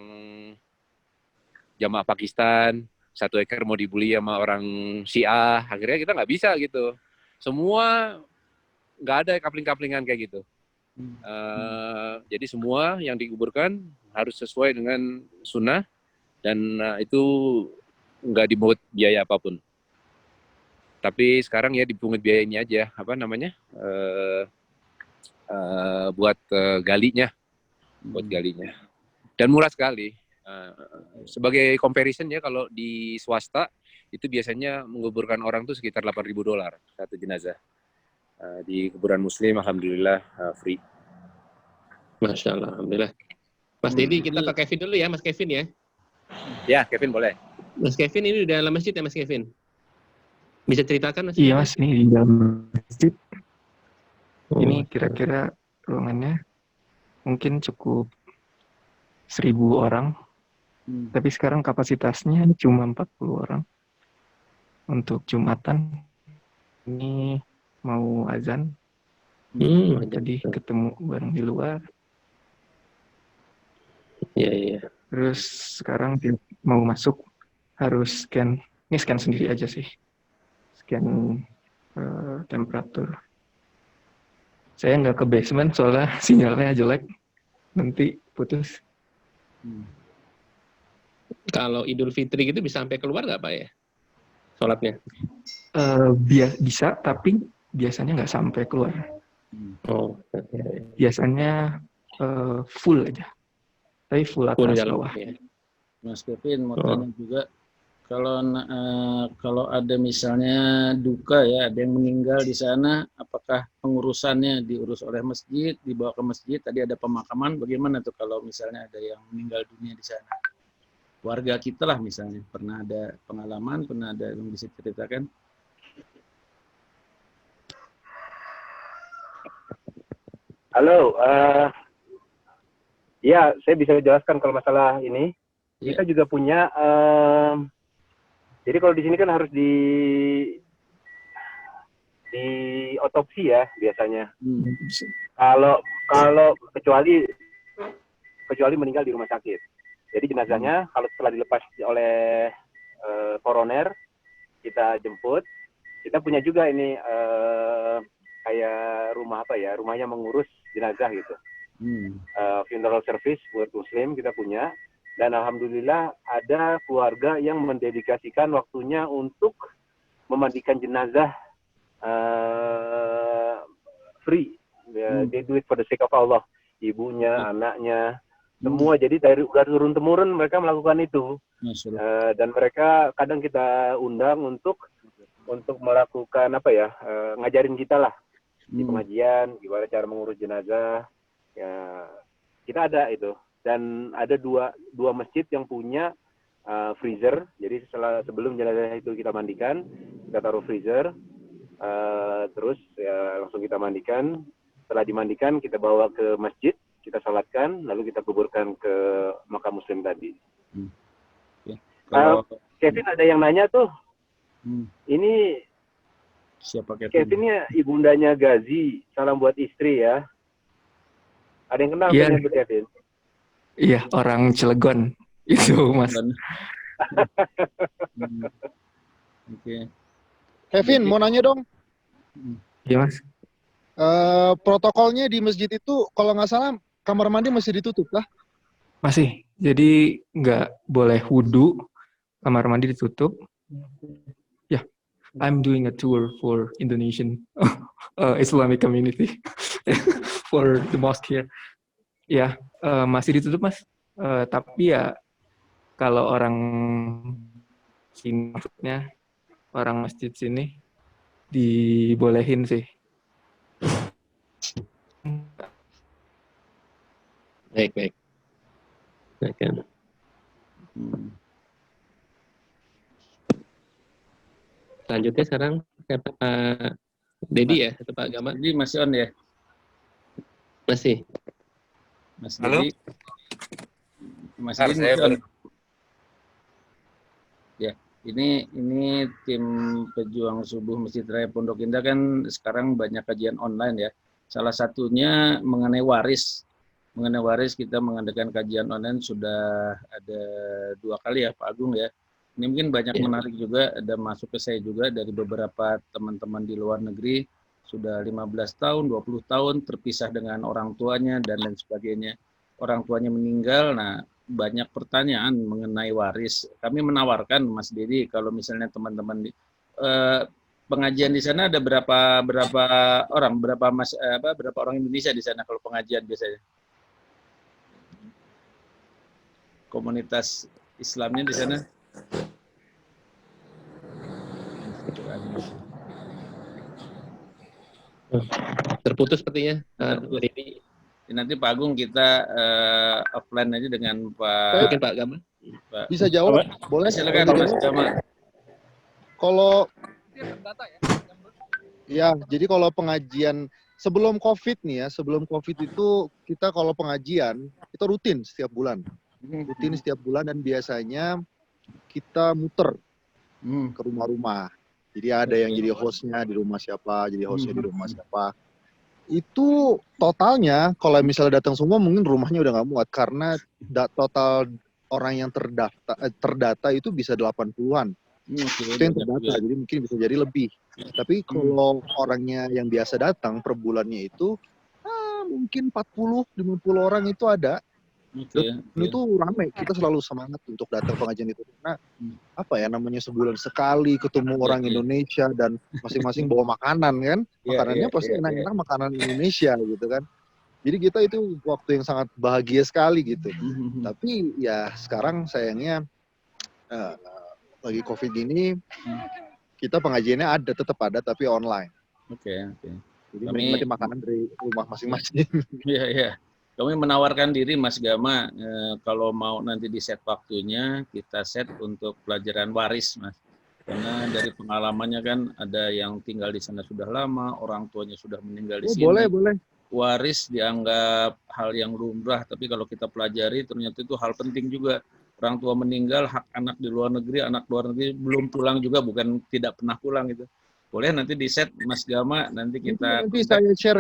jamaah Pakistan, 1 ekar mau dibeli sama orang Syiah, akhirnya kita nggak bisa gitu. Semua nggak ada kapling-kaplingan kayak gitu. Jadi semua yang dikuburkan harus sesuai dengan sunnah dan itu nggak dipungut biaya apapun. Tapi sekarang ya dipungut biaya ini aja, apa namanya, buat galinya, dan murah sekali. Sebagai comparison ya, kalau di swasta itu biasanya menguburkan orang tuh sekitar $8.000 satu jenazah. Di kuburan Muslim alhamdulillah free. Masya Allah, alhamdulillah. Mas Dedi, kita ke Kevin dulu ya, Mas Kevin ya. Ya, Kevin boleh. Mas Kevin ini di dalam masjid ya, Mas Kevin? Bisa ceritakan Mas? Iya Mas, ini di dalam masjid. Ini kira-kira ruangannya mungkin cukup 1.000 orang. Tapi sekarang kapasitasnya cuma 40 orang. Untuk Jumatan ini mau azan. Jadi ketemu bareng di luar. Iya. Terus sekarang mau masuk harus scan. Ini scan sendiri aja sih. Scan temperatur. Saya nggak ke basement soalnya sinyalnya jelek. Nanti putus. Kalau Idul Fitri gitu bisa sampai keluar nggak Pak ya? Sholatnya? Bisa, tapi biasanya nggak sampai keluar. Oh. Biasanya full aja. Tapi full atas bawah. Ya. Mas Kevin mau tanya juga, kalau ada misalnya duka ya, ada yang meninggal di sana, apakah pengurusannya diurus oleh masjid, dibawa ke masjid? Tadi ada pemakaman, bagaimana tuh kalau misalnya ada yang meninggal dunia di sana? Warga kita lah misalnya, pernah ada pengalaman, pernah ada yang bisa ceritakan? Halo, ya saya bisa jelaskan kalau masalah ini. Kita juga punya, jadi kalau di sini kan harus di otopsi ya biasanya. Kalau kecuali meninggal di rumah sakit. Jadi jenazahnya kalau setelah dilepas oleh koroner, kita jemput. Kita punya juga ini kayak rumahnya mengurus jenazah gitu. Funeral service buat Muslim kita punya. Dan alhamdulillah ada keluarga yang mendedikasikan waktunya untuk memandikan jenazah free. They do it for the sake of Allah. Ibunya, anaknya, semua. Jadi dari udah turun temurun mereka melakukan itu. Dan mereka kadang kita undang untuk melakukan ngajarin kita lah di pengajian gimana cara mengurus jenazah. Ya kita ada itu. Dan ada dua masjid yang punya freezer. Jadi sebelum jenazah itu kita mandikan, kita taruh freezer, terus ya langsung kita mandikan. Setelah dimandikan kita bawa ke masjid, kita salatkan, lalu kita kuburkan ke makam Muslim tadi. Kevin ada yang nanya tuh, ini siapa Kevin? Kevinnya ibundanya Gazi, salam buat istri ya. Ada yang kenal Iya. Kevin? Iya, orang Cilegon itu Mas. Oke. Kevin, mau nanya dong. Iya Mas. Protokolnya di masjid itu kalau nggak salah kamar mandi masih ditutup lah? Masih. Jadi nggak boleh wudhu, kamar mandi ditutup. Ya, I'm doing a tour for Indonesian Islamic community for the mosque here. Ya, masih ditutup Mas. Tapi ya kalau orang sini, maksudnya orang masjid sini dibolehin sih. Baik. Selanjutnya sekarang Pak Dedi ya atau Pak Gamal? Jadi masih on ya? Masih. Mas Halo? Dedi. Mas Bentar, Dedi saya masih on. Ya, ini tim pejuang subuh Masjid Raya Pondok Indah kan sekarang banyak kajian online ya. Salah satunya mengenai waris. Mengenai waris kita mengadakan kajian online sudah ada 2 kali ya Pak Agung ya. Ini mungkin banyak menarik juga, ada masuk ke saya juga dari beberapa teman-teman di luar negeri, sudah 15 tahun, 20 tahun terpisah dengan orang tuanya dan lain sebagainya. Orang tuanya meninggal, nah banyak pertanyaan mengenai waris. Kami menawarkan Mas Dedi kalau misalnya teman-teman di pengajian di sana ada berapa orang, berapa orang Indonesia di sana kalau pengajian biasanya? Komunitas Islamnya di sana? Terputus sepertinya. Nanti Pak Agung kita offline aja dengan Pak. Mungkin Pak Gamal. Bisa jawab? Boleh? Silakan Mas Gamal. Kalau ya, jadi kalau pengajian sebelum COVID nih ya, sebelum COVID itu kita kalau pengajian itu rutin setiap bulan. Rutin setiap bulan dan biasanya kita muter ke rumah-rumah. Jadi ada yang jadi hostnya di rumah siapa, jadi hostnya di rumah siapa. Itu totalnya kalau misalnya datang semua mungkin rumahnya udah nggak muat karena total orang yang terdata itu bisa 80-an. Itu yang terdata, jadi mungkin bisa jadi lebih. Tapi kalau orangnya yang biasa datang per bulannya itu mungkin 40-50 orang itu ada. Itu ramai, kita selalu semangat untuk datang pengajian itu karena apa ya namanya sebulan sekali ketemu orang Indonesia dan masing-masing bawa makanan kan, makanannya pasti enak-enak makanan Indonesia gitu kan. Jadi kita itu waktu yang sangat bahagia sekali gitu. Tapi ya sekarang sayangnya lagi COVID gini kita pengajiannya ada, tetap ada tapi online. Oke. Jadi menikmati makanan dari rumah masing-masing. Iya. Kami menawarkan diri Mas Gama, kalau mau nanti di set waktunya, kita set untuk pelajaran waris, Mas. Karena dari pengalamannya kan ada yang tinggal di sana sudah lama, orang tuanya sudah meninggal di sini. Boleh. Waris dianggap hal yang lumrah, tapi kalau kita pelajari ternyata itu hal penting juga. Orang tua meninggal, hak anak di luar negeri, anak luar negeri belum pulang juga, bukan tidak pernah pulang gitu. Boleh nanti di set Mas Gama, nanti kita... Nanti saya share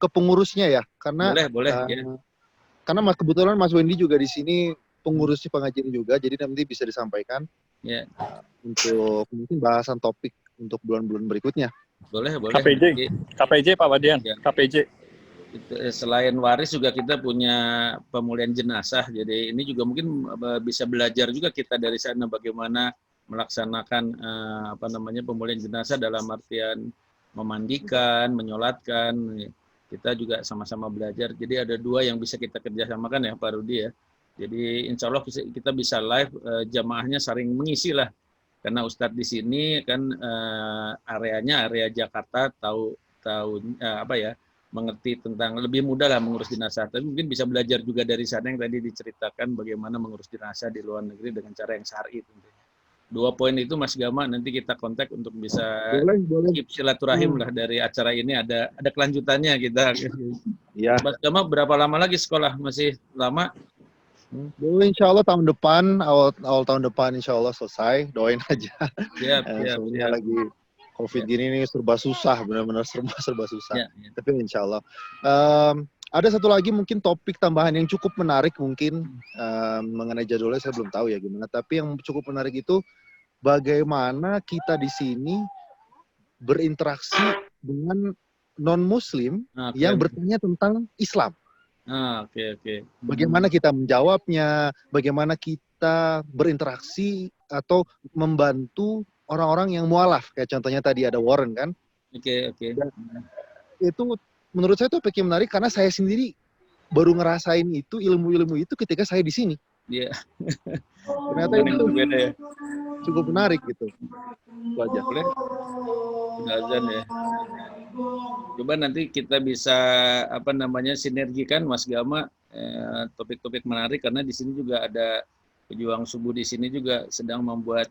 ke pengurusnya ya, karena boleh ya. Karena kebetulan Mas Wendy juga di sini pengurusnya pengajian juga, jadi nanti bisa disampaikan untuk mungkin bahasan topik untuk bulan-bulan berikutnya. Boleh. KPJ Pak Wadian, KPJ. Selain waris juga kita punya pemulihan jenazah, jadi ini juga mungkin bisa belajar juga kita dari sana bagaimana melaksanakan pemulihan jenazah dalam artian memandikan, menyolatkan. Kita juga sama-sama belajar. Jadi ada 2 yang bisa kita kerjasamakan ya Pak Rudi ya. Jadi insya Allah kita bisa live, jamaahnya saling mengisi lah. Karena Ustadz di sini kan areanya area Jakarta, tahu mengerti tentang lebih mudah lah mengurus jenazah. Tapi mungkin bisa belajar juga dari sana yang tadi diceritakan bagaimana mengurus jenazah di luar negeri dengan cara yang syar'i tentunya. 2 poin itu Mas Gama nanti kita kontak untuk bisa keep silaturahim lah dari acara ini, ada kelanjutannya kita. Ya. Mas Gama berapa lama lagi sekolah? Masih lama? Insya Allah tahun depan, awal tahun depan insya Allah selesai, doain aja. Soalnya lagi COVID gini nih serba susah, benar-benar serba susah. Tapi insya Allah. Ada satu lagi mungkin topik tambahan yang cukup menarik mungkin mengenai jadwalnya saya belum tahu ya gimana. Tapi yang cukup menarik itu bagaimana kita di sini berinteraksi dengan non-Muslim yang bertanya tentang Islam. Oke. Bagaimana kita menjawabnya, bagaimana kita berinteraksi atau membantu orang-orang yang mualaf. Kayak contohnya tadi ada Warren kan. Oke. Itu menurut saya itu topik yang menarik karena saya sendiri baru ngerasain itu ilmu-ilmu itu ketika saya di sini. Iya. Ternyata itu beda ya. Cukup menarik gitu. Belajar. Boleh. Udah azan ya. Coba nanti kita bisa sinergikan Mas Gama topik-topik menarik karena di sini juga ada pejuang subuh di sini juga sedang membuat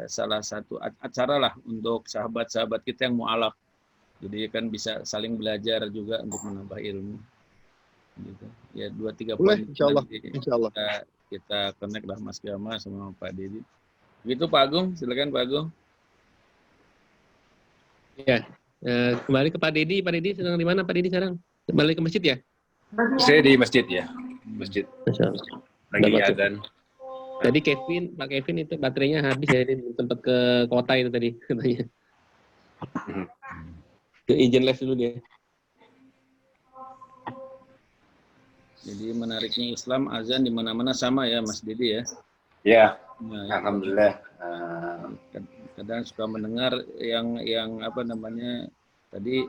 salah satu acara lah untuk sahabat-sahabat kita yang mualaf. Jadi kan bisa saling belajar juga untuk menambah ilmu. Gitu. Ya 2-3 Boleh, poin insya Allah. nanti Insya Allah. kita connect lah Mas Gama sama Pak Dedi. Begitu Pak Agung, silakan Pak Agung. Ya, kembali ke Pak Dedi. Pak Dedi sedang di mana Pak Dedi sekarang? Kembali ke masjid ya? Saya di masjid ya, masjid. Lagi azan. Tadi Pak Kevin itu baterainya habis ya, dia sempat ke kota itu tadi katanya. Ke izin les dulu dia. Jadi menariknya Islam azan di mana-mana sama ya Mas Dedi ya. Ya, Nah, alhamdulillah. Kadang suka mendengar yang apa namanya tadi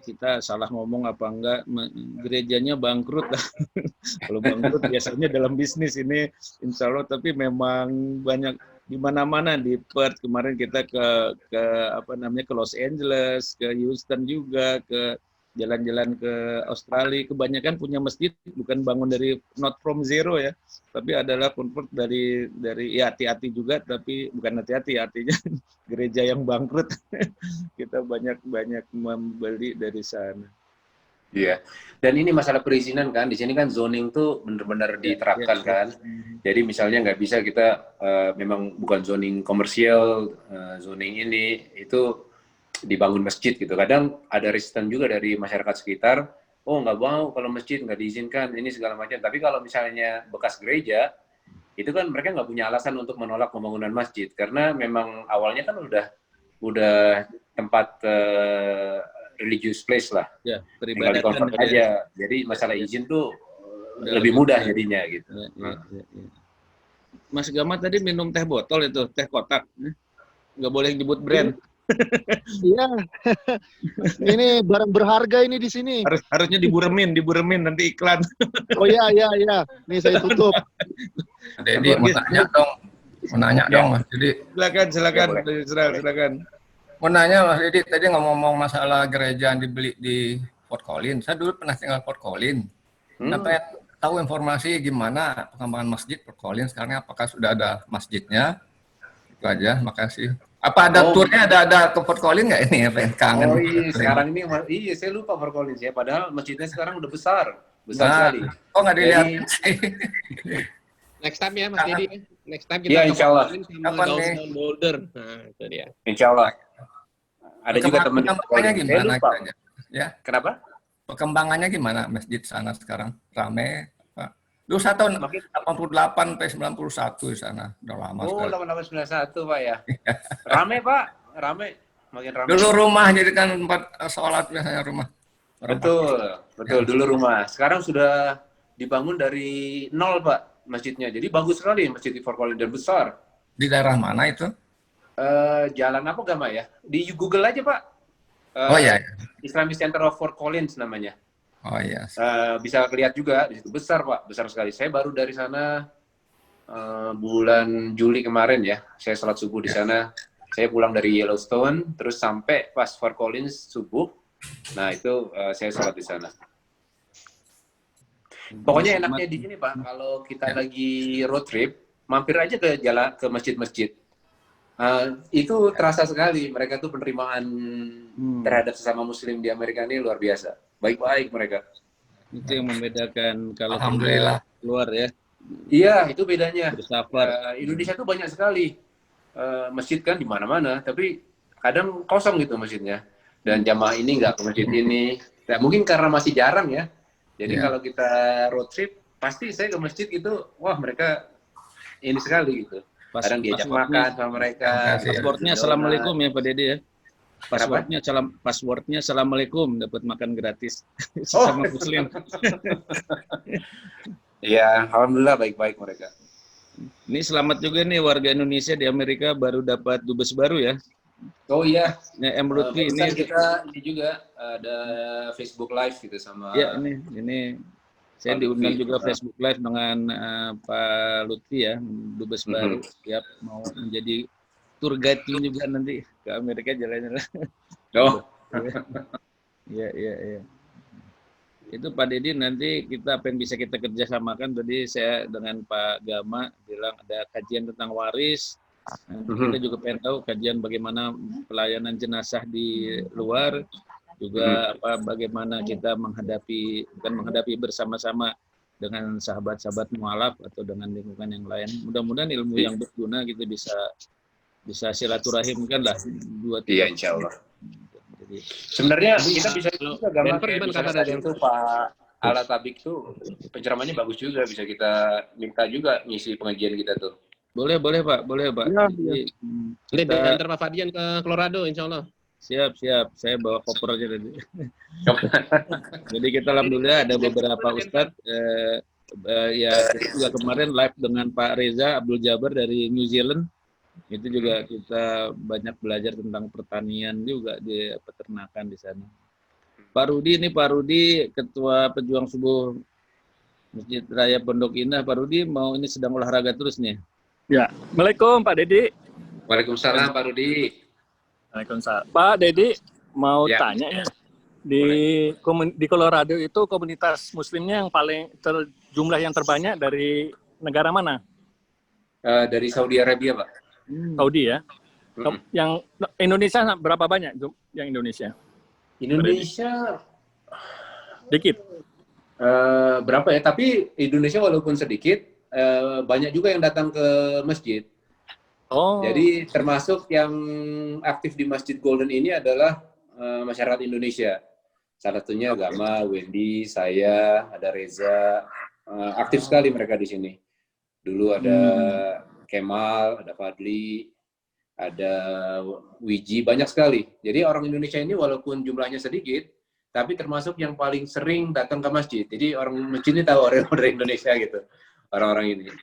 kita salah ngomong apa enggak, gerejanya bangkrut. Kalau bangkrut biasanya dalam bisnis ini insya Allah, tapi memang banyak di mana-mana. Di Perth kemarin kita ke apa namanya ke Los Angeles, ke Houston juga, ke jalan-jalan ke Australia, kebanyakan punya masjid bukan bangun dari not from zero ya, tapi adalah convert dari ya hati-hati juga, tapi bukan hati-hati artinya gereja yang bangkrut. Kita banyak membeli dari sana. Iya. Dan ini masalah perizinan kan, di sini kan zoning tuh benar-benar diterapkan kan. Jadi misalnya nggak bisa kita memang bukan zoning komersial, zoning ini itu dibangun masjid gitu. Kadang ada resisten juga dari masyarakat sekitar, oh nggak mau kalau masjid nggak diizinkan, ini segala macam. Tapi kalau misalnya bekas gereja, itu kan mereka nggak punya alasan untuk menolak pembangunan masjid, karena memang awalnya kan udah tempat religious place lah, ya, tinggal dikonvert aja. Jadi masalah izin tuh lebih mudah jadinya gitu. Ya. Mas Gama tadi minum teh botol itu, teh kotak, nggak boleh nyebut brand. Iya, ini barang berharga ini di sini. Harusnya diburemin nanti iklan. Oh iya. Nih saya tutup. Dedi mau tanya dong, Mas Dedi. Silakan. Mau nanya Mas Dedi, tadi ngomong masalah gereja yang dibeli di Fort Collins. Saya dulu pernah tinggal Fort Collins. Saya tahu informasi gimana pengembangan masjid Fort Collins sekarang, apakah sudah ada masjidnya? Itu aja, makasih. Apa ada turnya, ada ke Fort Collins nggak ini? Kangen. Oh iya, sekarang ini saya lupa Fort Collins ya. Padahal masjidnya sekarang udah besar sekali. Oh nggak dilihat. Next time ya Mas Dedi. Next time kita ke Fort Collins sama Downtown Boulder. Nah itu dia. Insya Allah. Ada juga teman perkembangannya gimana? Ya. Kenapa? Perkembangannya gimana masjid sana sekarang? Rame? Dulu saya tahun 88 sampai 91 di sana, udah lama sekali. 88 91 Pak ya. Rame Pak, makin rame. Dulu rumah jadi kan tempat sholat biasanya rumah. Betul dulu rumah. Sekarang sudah dibangun dari nol Pak masjidnya. Jadi bagus sekali masjid di Fort Collins dan besar. Di daerah mana itu? Jalan apa Gama ya? Di Google aja Pak. Iya. Islamic Center of Fort Collins namanya. Oh iya. Bisa lihat juga di situ, besar Pak, besar sekali. Saya baru dari sana bulan Juli kemarin ya. Saya sholat subuh di sana. Saya pulang dari Yellowstone, terus sampai pas Fort Collins subuh. Nah itu saya sholat di sana. Pokoknya enaknya di sini Pak, kalau kita lagi road trip, mampir aja ke masjid-masjid. Itu terasa sekali. Mereka tuh penerimaan terhadap sesama Muslim di Amerika ini luar biasa. Baik-baik mereka. Itu yang membedakan kalau Alhamdulillah keluar ya. Iya, itu bedanya. Indonesia tuh banyak sekali masjid kan di mana-mana, tapi kadang kosong gitu masjidnya. Dan jamaah ini nggak ke masjid ini. Ya, mungkin karena masih jarang ya. Jadi kalau kita road trip, pasti saya ke masjid gitu, wah mereka ini sekali gitu. Kadang diajak makan sama mereka. Passwordnya assalamualaikum ya Pak Dedi ya. Passwordnya assalamualaikum, dapat makan gratis sama Muslim. Iya, alhamdulillah baik-baik mereka. Ini selamat juga nih warga Indonesia di Amerika baru dapat dubes baru ya. Oh iya. Ya, Lutfi ini kita ini juga ada Facebook Live gitu sama. Ya ini saya diundang juga Facebook Live dengan Pak Lutfi ya, dubes baru, siap mau menjadi tour guide juga nanti ke Amerika jalan-jalan. Oh. Iya. Itu Pak Dedi nanti apa yang bisa kita kerjasamakan, tadi saya dengan Pak Gama bilang ada kajian tentang waris. Kita juga pengen tahu kajian bagaimana pelayanan jenazah di luar. juga bagaimana kita bukan menghadapi bersama-sama dengan sahabat-sahabat mualaf atau dengan lingkungan yang lain. Mudah-mudahan ilmu yang berguna gitu bisa silaturahimkan lah dua tiga. Iya, insya Allah. Jadi, sebenarnya kita bisa juga gambar kayak misalnya tadi itu Pak Ala Tabik tuh penceramahnya bagus juga, bisa kita minta juga ngisi pengajian kita tuh. Boleh Pak. Ya, Jadi, Nanti antar Pak Fadian ke Colorado, insya Allah. Siap. Saya bawa kopernya tadi. Jadi kita alhamdulillah ada beberapa ustadz. Ya kita juga kemarin live dengan Pak Reza Abdul Jabar dari New Zealand. Itu juga kita banyak belajar tentang pertanian juga di peternakan di sana. Pak Rudi, Ketua Pejuang Subuh Masjid Raya Pondok Indah. Pak Rudi ini sedang olahraga terus nih. Ya, Assalamualaikum Pak Dedi. Waalaikumsalam Pak Rudi. Waalaikumsalam. Pak Dedi mau tanya ya, di Colorado itu komunitas Muslimnya yang paling jumlah yang terbanyak dari negara mana? Dari Saudi Arabia, Pak. Saudi ya. Yang Indonesia berapa banyak yang Indonesia? Indonesia dikit. Berapa ya? Tapi Indonesia walaupun sedikit, banyak juga yang datang ke masjid. Oh. Jadi termasuk yang aktif di Masjid Golden ini adalah masyarakat Indonesia. Salah satunya Gama, Wendy, saya, ada Reza. Aktif sekali mereka di sini. Dulu ada Kemal, ada Fadli, ada Wiji, banyak sekali. Jadi orang Indonesia ini walaupun jumlahnya sedikit, tapi termasuk yang paling sering datang ke masjid. Jadi orang masjid ini tahu orang dari Indonesia gitu, orang-orang ini.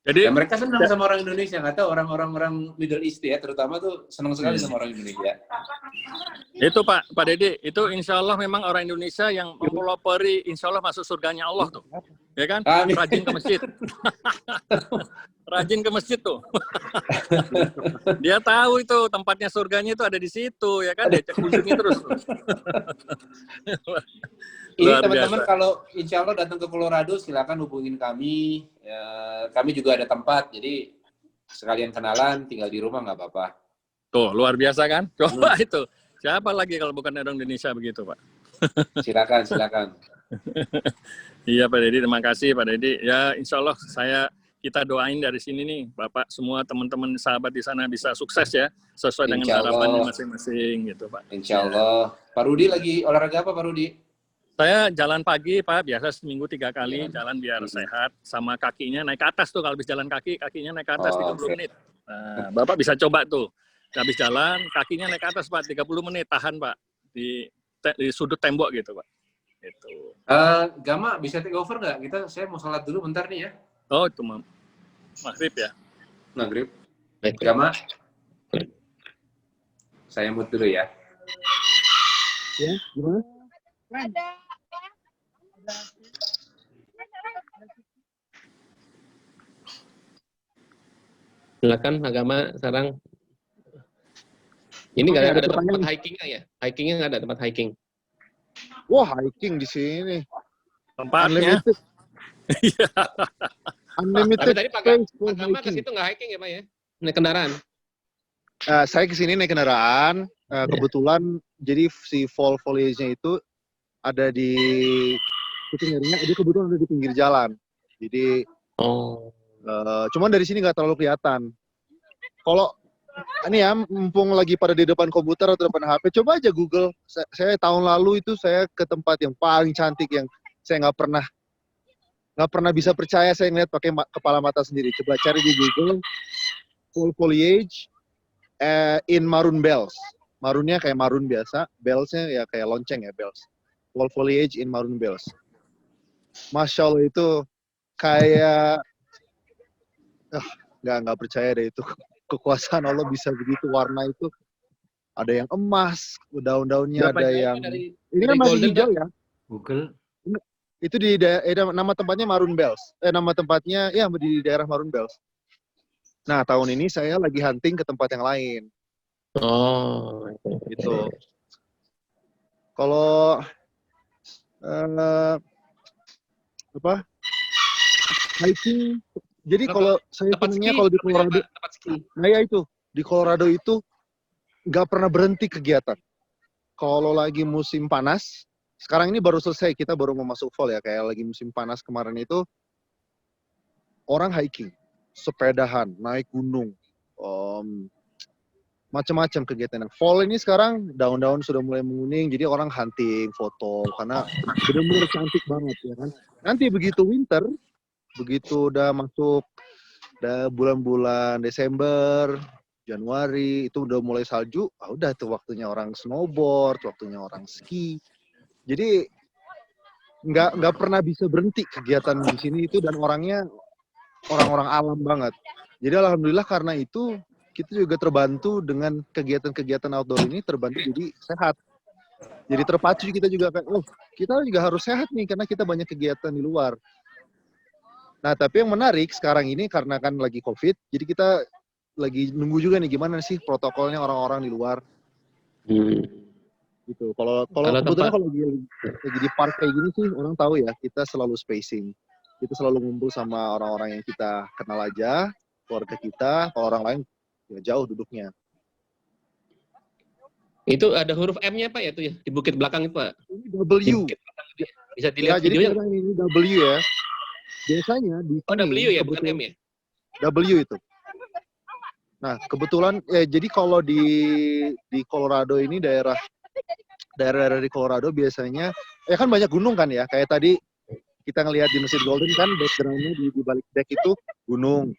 Jadi dan mereka senang sama orang Indonesia, nggak tahu orang Middle East ya, terutama tuh senang sekali sama orang Indonesia. Itu Pak Dedi, itu insya Allah memang orang Indonesia yang mempelopori, insya Allah masuk surganya Allah tuh, ya kan? Amin. Rajin ke masjid, rajin ke masjid tuh. Dia tahu itu tempatnya surganya itu ada di situ, ya kan? Dia kunjungi terus. Ini teman-teman kalau insya Allah datang ke Colorado silakan hubungin kami. Ya, kami juga ada tempat, jadi sekalian kenalan, tinggal di rumah nggak apa-apa. Tuh luar biasa kan? Coba itu siapa lagi kalau bukan orang Indonesia begitu Pak? Silakan. Iya Pak Dedi, terima kasih Pak Dedi. Ya insya Allah kita doain dari sini nih Bapak semua teman-teman sahabat di sana bisa sukses ya sesuai dengan harapannya masing-masing gitu Pak. Insya Allah. Pak Rudi lagi olahraga apa Pak Rudi? Saya jalan pagi Pak, biasa seminggu 3 kali jalan biar sehat, sama kakinya naik ke atas tuh kalau habis jalan kakinya naik ke atas 30 menit. Nah, Bapak bisa coba tuh, habis jalan kakinya naik ke atas Pak 30 menit, tahan Pak di sudut tembok gitu Pak. Gitu. Gama bisa take over nggak? Saya mau sholat dulu bentar nih ya. Oh itu maghrib ya? Maghrib. Gama, saya mute dulu ya. Ya, gimana? Silakan agama sekarang. Ini nggak ada tempat hikingnya ya? Hikingnya nggak ada tempat hiking. Wah, hiking di sini. Tempatnya. Unlimited. Tapi tadi Pak Agama ke situ nggak hiking ya Pak ya? Naik kendaraan. Saya ke sini naik kendaraan. Kebetulan jadi si fall foliage-nya itu ada di pinggirnya, dia kebetulan ada di pinggir jalan. Jadi, cuman dari sini nggak terlalu kelihatan. Kalau ini ya, mumpung lagi pada di depan komputer atau depan HP, coba aja Google. Saya tahun lalu itu saya ke tempat yang paling cantik yang saya nggak pernah bisa percaya saya ngeliat pakai kepala mata sendiri. Coba cari di Google fall foliage in maroon bells. Maroonnya kayak maroon biasa, bellsnya ya kayak lonceng ya bells. Fall foliage in maroon bells. Masya Allah itu kayak nggak percaya deh itu kekuasaan Allah bisa begitu, warna itu ada yang emas, daun-daunnya ada yang ini kan masih hijau ya. Google itu di nama tempatnya Maroon Bells. Nama tempatnya ya di daerah Maroon Bells. Nah tahun ini saya lagi hunting ke tempat yang lain. Oh, gitu. Kalau hiking, jadi kalau saya senangnya kalau di Colorado, nah ya itu di Colorado itu nggak pernah berhenti kegiatan. kalau lagi musim panas, sekarang ini baru selesai, kita baru mau masuk fall ya, kayak lagi musim panas kemarin itu, orang hiking, sepedahan, naik gunung, macam-macam kegiatan. Fall ini sekarang daun-daun sudah mulai menguning, jadi orang hunting, foto, karena benar-benar cantik banget ya kan. Nanti begitu winter, begitu udah masuk bulan-bulan Desember, Januari, itu udah mulai salju, udah tuh waktunya orang snowboard, waktunya orang ski. Jadi nggak pernah bisa berhenti kegiatan di sini itu, dan orangnya orang-orang alam banget. Jadi alhamdulillah karena itu kita juga terbantu dengan kegiatan-kegiatan outdoor ini, terbantu jadi sehat. Jadi terpacu kita juga kayak, kita juga harus sehat nih karena kita banyak kegiatan di luar. Nah, tapi yang menarik sekarang ini karena kan lagi COVID, jadi kita lagi nunggu juga nih gimana sih protokolnya orang-orang di luar. Gitu. Kalau kebetulan kalau lagi di park kayak gini sih orang tahu ya, kita selalu spacing. Kita selalu ngumpul sama orang-orang yang kita kenal aja, keluarga kita, kalau orang lain ya jauh duduknya. Itu ada huruf M-nya Pak ya tuh ya, di bukit belakang itu Pak? Ini W. Bisa dilihat jadi videonya. Jadi ini W ya. Biasanya di sini, W ya, bukan M ya? W itu. Nah, kebetulan jadi kalau di Colorado ini daerah di Colorado biasanya kan banyak gunung kan ya. Kayak tadi kita ngelihat di Masjid Golden kan background-nya di balik deck itu gunung.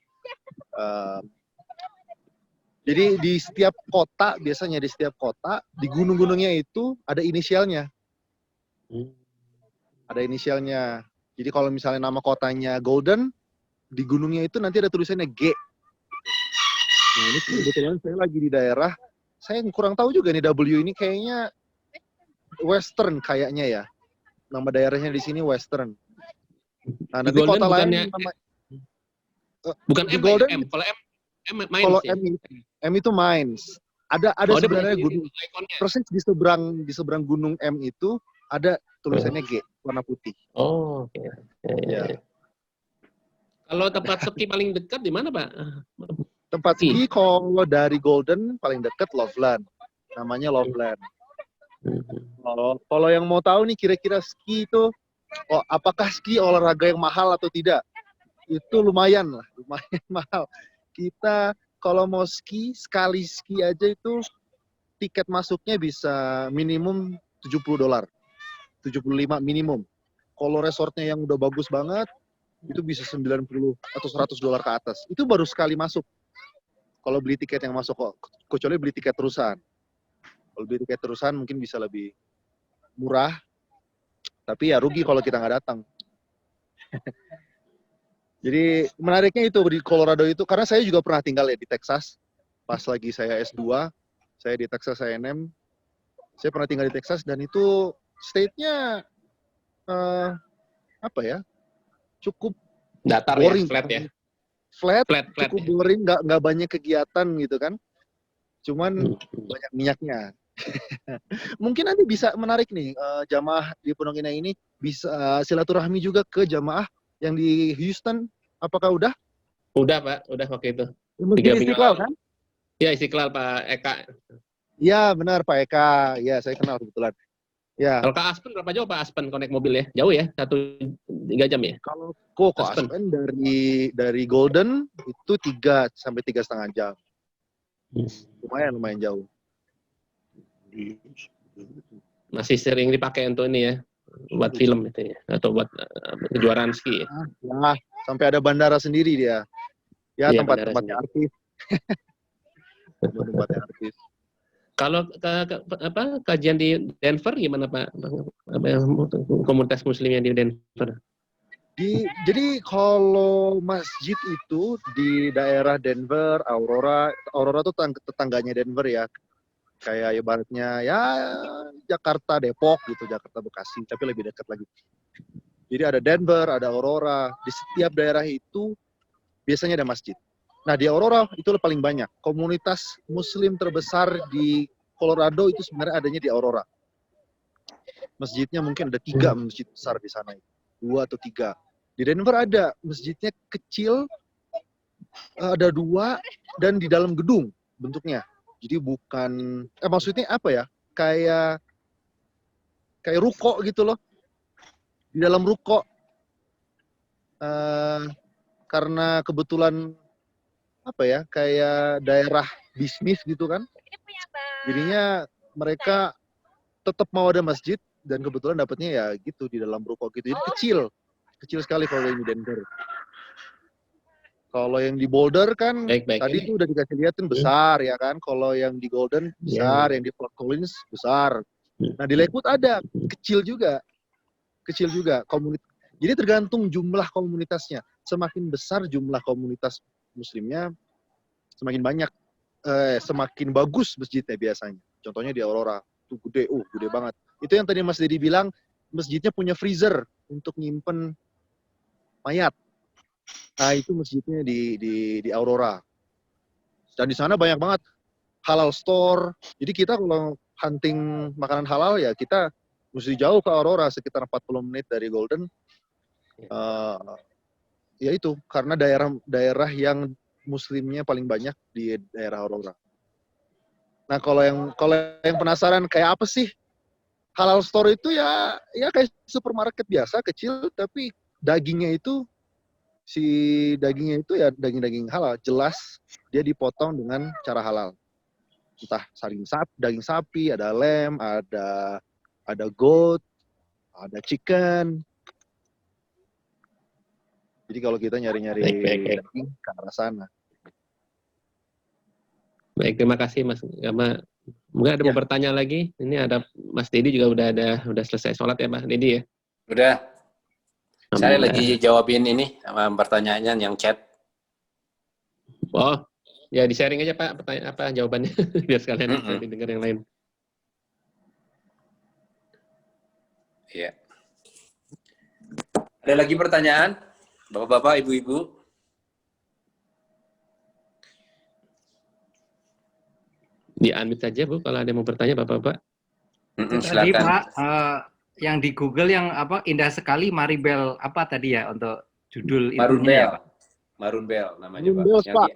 Jadi di setiap kota, biasanya di setiap kota, di gunung-gunungnya itu ada inisialnya. Ada inisialnya. Jadi kalau misalnya nama kotanya Golden, di gunungnya itu nanti ada tulisannya G. Nah ini kebetulan saya lagi di daerah, saya kurang tahu juga nih W ini kayaknya Western kayaknya ya. Nama daerahnya di sini Western. Nah nanti kota lain nama, bukan di M, Golden, M. Kalau Mines kalau ya? M itu Mines. Ada sebenarnya gunung persis di seberang gunung M itu ada tulisannya G warna putih. Oh, oke. Ya. Kalau tempat ski paling dekat di mana Pak? Tempat ski kalau dari Golden paling dekat Loveland. Namanya Loveland. Kalau yang mau tahu nih kira-kira ski itu apakah ski olahraga yang mahal atau tidak? Itu lumayan mahal. Kita kalau mau ski, sekali ski aja itu tiket masuknya bisa minimum $70. 75 minimum. Kalau resortnya yang udah bagus banget, itu bisa 90 atau $100 ke atas. Itu baru sekali masuk. Kalau beli tiket yang masuk kok, kecuali beli tiket terusan. Kalau beli tiket terusan mungkin bisa lebih murah, tapi ya rugi kalau kita nggak datang. Jadi menariknya itu di Colorado itu, karena saya juga pernah tinggal ya di Texas, pas lagi saya S2, saya di Texas A&M, saya pernah tinggal di Texas, dan itu state-nya, cukup datar boring. ya, flat ya? Flat ya? Cukup boring, nggak banyak kegiatan gitu kan, cuman banyak minyaknya. Mungkin nanti bisa menarik nih, jamaah di Pondok Indah ini, bisa silaturahmi juga ke jamaah yang di Houston, apakah udah? Udah Pak, udah waktu itu. Masjid Istiqlal kan? Ya Istiqlal Pak Eka. Iya benar Pak Eka, ya saya kenal kebetulan. Ya. Kalau ke Aspen berapa jauh Pak Aspen connect mobil ya? Jauh ya? 3 jam ya? Kalau ke Aspen dari Golden itu 3 sampai 3,5 jam. Lumayan jauh. Masih sering dipakai untuk ini ya? Buat film itu ya, atau buat kejuaraan ski ya? Ya, sampai ada bandara sendiri dia. Ya, iya, tempat-tempatnya artis. Tempat-tempatnya artis. Kalau kajian di Denver gimana Pak? Komunitas muslimnya di Denver? Jadi kalau masjid itu di daerah Denver, Aurora itu tetangganya Denver ya. Kayak ibaratnya ya Jakarta Depok gitu, Jakarta Bekasi, tapi lebih dekat lagi. Jadi ada Denver, ada Aurora, di setiap daerah itu biasanya ada masjid. Nah di Aurora itu paling banyak. Komunitas Muslim terbesar di Colorado itu sebenarnya adanya di Aurora. Masjidnya mungkin ada 3 masjid besar di sana, 2 atau 3. Di Denver ada masjidnya kecil, ada 2 dan di dalam gedung bentuknya. Jadi bukan, maksudnya apa ya? Kayak kayak ruko gitu loh. Di dalam ruko, karena kebetulan apa ya, kayak daerah bisnis gitu kan, jadinya mereka tetap mau ada masjid, dan kebetulan dapatnya ya gitu di dalam ruko gitu. Jadi kecil sekali kalau yang di Denver. Kalau yang di Boulder kan tadi tuh udah dikasih liatin besar ya kan. Kalau yang di Golden besar, yang di Fort Collins besar. Nah di Lakewood ada kecil juga. Jadi tergantung jumlah komunitasnya. Semakin besar jumlah komunitas muslimnya, semakin banyak, semakin bagus masjidnya biasanya. Contohnya di Aurora, itu gede banget. Itu yang tadi Mas Dedi bilang, masjidnya punya freezer untuk nyimpen mayat. Nah itu masjidnya di Aurora. Dan di sana banyak banget halal store. Jadi kita kalau hunting makanan halal ya kita mesti jauh ke Aurora, sekitar 40 menit dari Golden. Ya itu karena daerah yang muslimnya paling banyak di daerah Aurora. Nah kalau yang penasaran kayak apa sih halal store itu, ya kayak supermarket biasa kecil, tapi dagingnya itu ya daging halal, jelas dia dipotong dengan cara halal. Entah daging sapi, ada lamb, ada goat, ada chicken. Jadi kalau kita nyari-nyari daging ke arah sana. Baik, terima kasih Mas Gama. Mungkin ada mau bertanya lagi. Ini ada Mas Dedi juga udah selesai sholat ya Mas Dedi ya? Udah. Saya lagi jawabin ini pertanyaannya yang chat. Oh, ya di-sharing aja Pak jawabannya biar sekalian dengar yang lain. Iya. Ada lagi pertanyaan? Bapak-bapak, ibu-ibu? Di-unmute saja Bu kalau ada yang mau bertanya Bapak-bapak. Tadi Pak, yang di Google yang apa indah sekali Maribel apa tadi ya untuk judul itunya ya? Maroon Bell namanya Maroon Bells, Pak.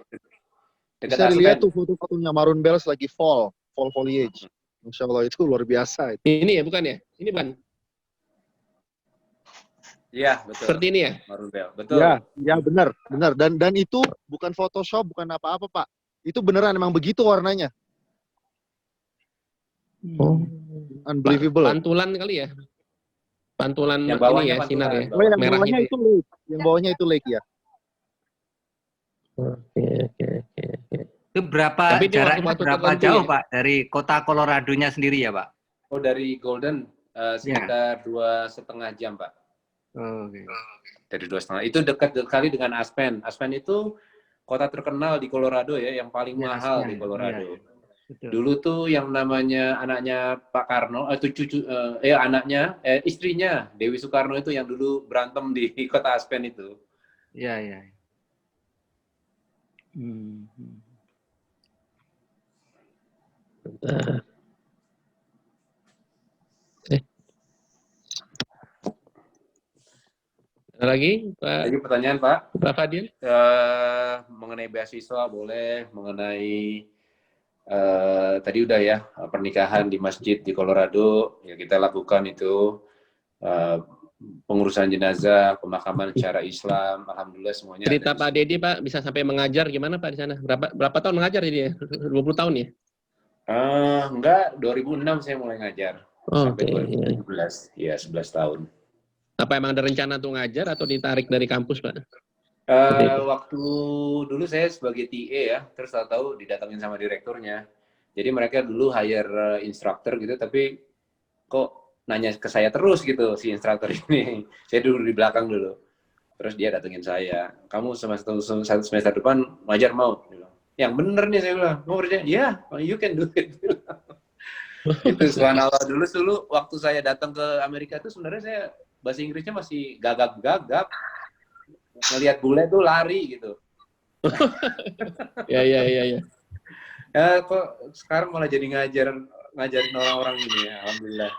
Bisa dilihat tuh foto-fotonya Maroon Bells lagi fall foliage. Insya Allah itu luar biasa. Ini ya bukan ya? Ini bukan? Iya betul. Seperti ini ya? Maroon Bell, betul. Ya benar. Dan itu bukan Photoshop, bukan apa-apa Pak. Itu beneran emang begitu warnanya. Oh, unbelievable. Pantulan kali ya? Pantulan yang ini ya, sinar ya. Yang bawahnya itu lake. Yang bawahnya itu lake ya. Oke. Itu jaraknya berapa jauh ya? Pak dari kota Colorado-nya sendiri ya Pak? Oh dari Golden sekitar 2,5 jam Pak. Dari 2,5. Itu dekat sekali dengan Aspen. Aspen itu kota terkenal di Colorado ya, yang paling mahal di Colorado. Dulu tuh yang namanya anaknya Pak Karno, istrinya Dewi Soekarno itu yang dulu berantem di kota Aspen itu. Iya. Ada lagi Pak? Lagi pertanyaan Pak? Pak Fadil? Mengenai beasiswa boleh, mengenai tadi udah ya pernikahan di masjid di Colorado ya kita lakukan itu pengurusan jenazah, pemakaman secara Islam, alhamdulillah semuanya. Cerita Pak Dedi Pak bisa sampai mengajar gimana Pak di sana? Berapa tahun mengajar jadi ya? 20 tahun ya? Enggak, 2006 saya mulai ngajar sampai 2017 ya 11 tahun. Apa emang ada rencana tuh ngajar atau ditarik dari kampus Pak? Waktu dulu saya sebagai TA ya, terus tahu didatangin sama direkturnya. Jadi mereka dulu hire instructor gitu, tapi kok nanya ke saya terus gitu si instructor ini. Saya dulu di belakang dulu. Terus dia datengin saya, kamu semester depan ngajar mau? Yang bener nih saya bilang, mau kerja? Ya, you can do it. Itu subhanallah dulu waktu saya datang ke Amerika itu sebenarnya saya bahasa Inggrisnya masih gagap-gagap. Ngelihat bule tuh lari gitu. Ya. Ya kok sekarang malah jadi ngajarin orang-orang gini ya, alhamdulillah.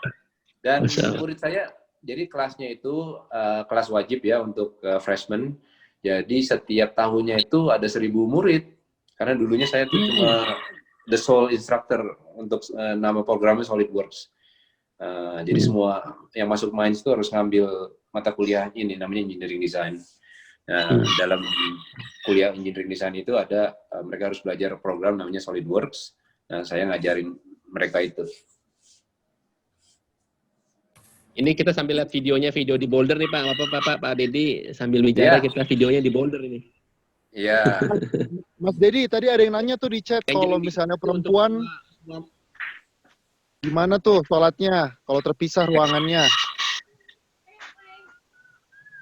Dan murid saya, jadi kelasnya itu kelas wajib ya untuk freshman. Jadi setiap tahunnya itu ada 1.000 murid. Karena dulunya saya tuh cuma the sole instructor untuk nama programnya SolidWorks. Jadi semua yang masuk Mainz itu harus ngambil mata kuliah ini namanya engineering design. Nah, dalam kuliah engineering design itu ada mereka harus belajar program namanya SolidWorks. Nah, saya ngajarin mereka itu. Ini kita sambil lihat videonya, video di Boulder nih Pak Dedi sambil bicara kita videonya di Boulder ini. Iya. Mas Dedi, tadi ada yang nanya tuh di chat kalau misalnya perempuan gimana tuh sholatnya kalau terpisah ruangannya?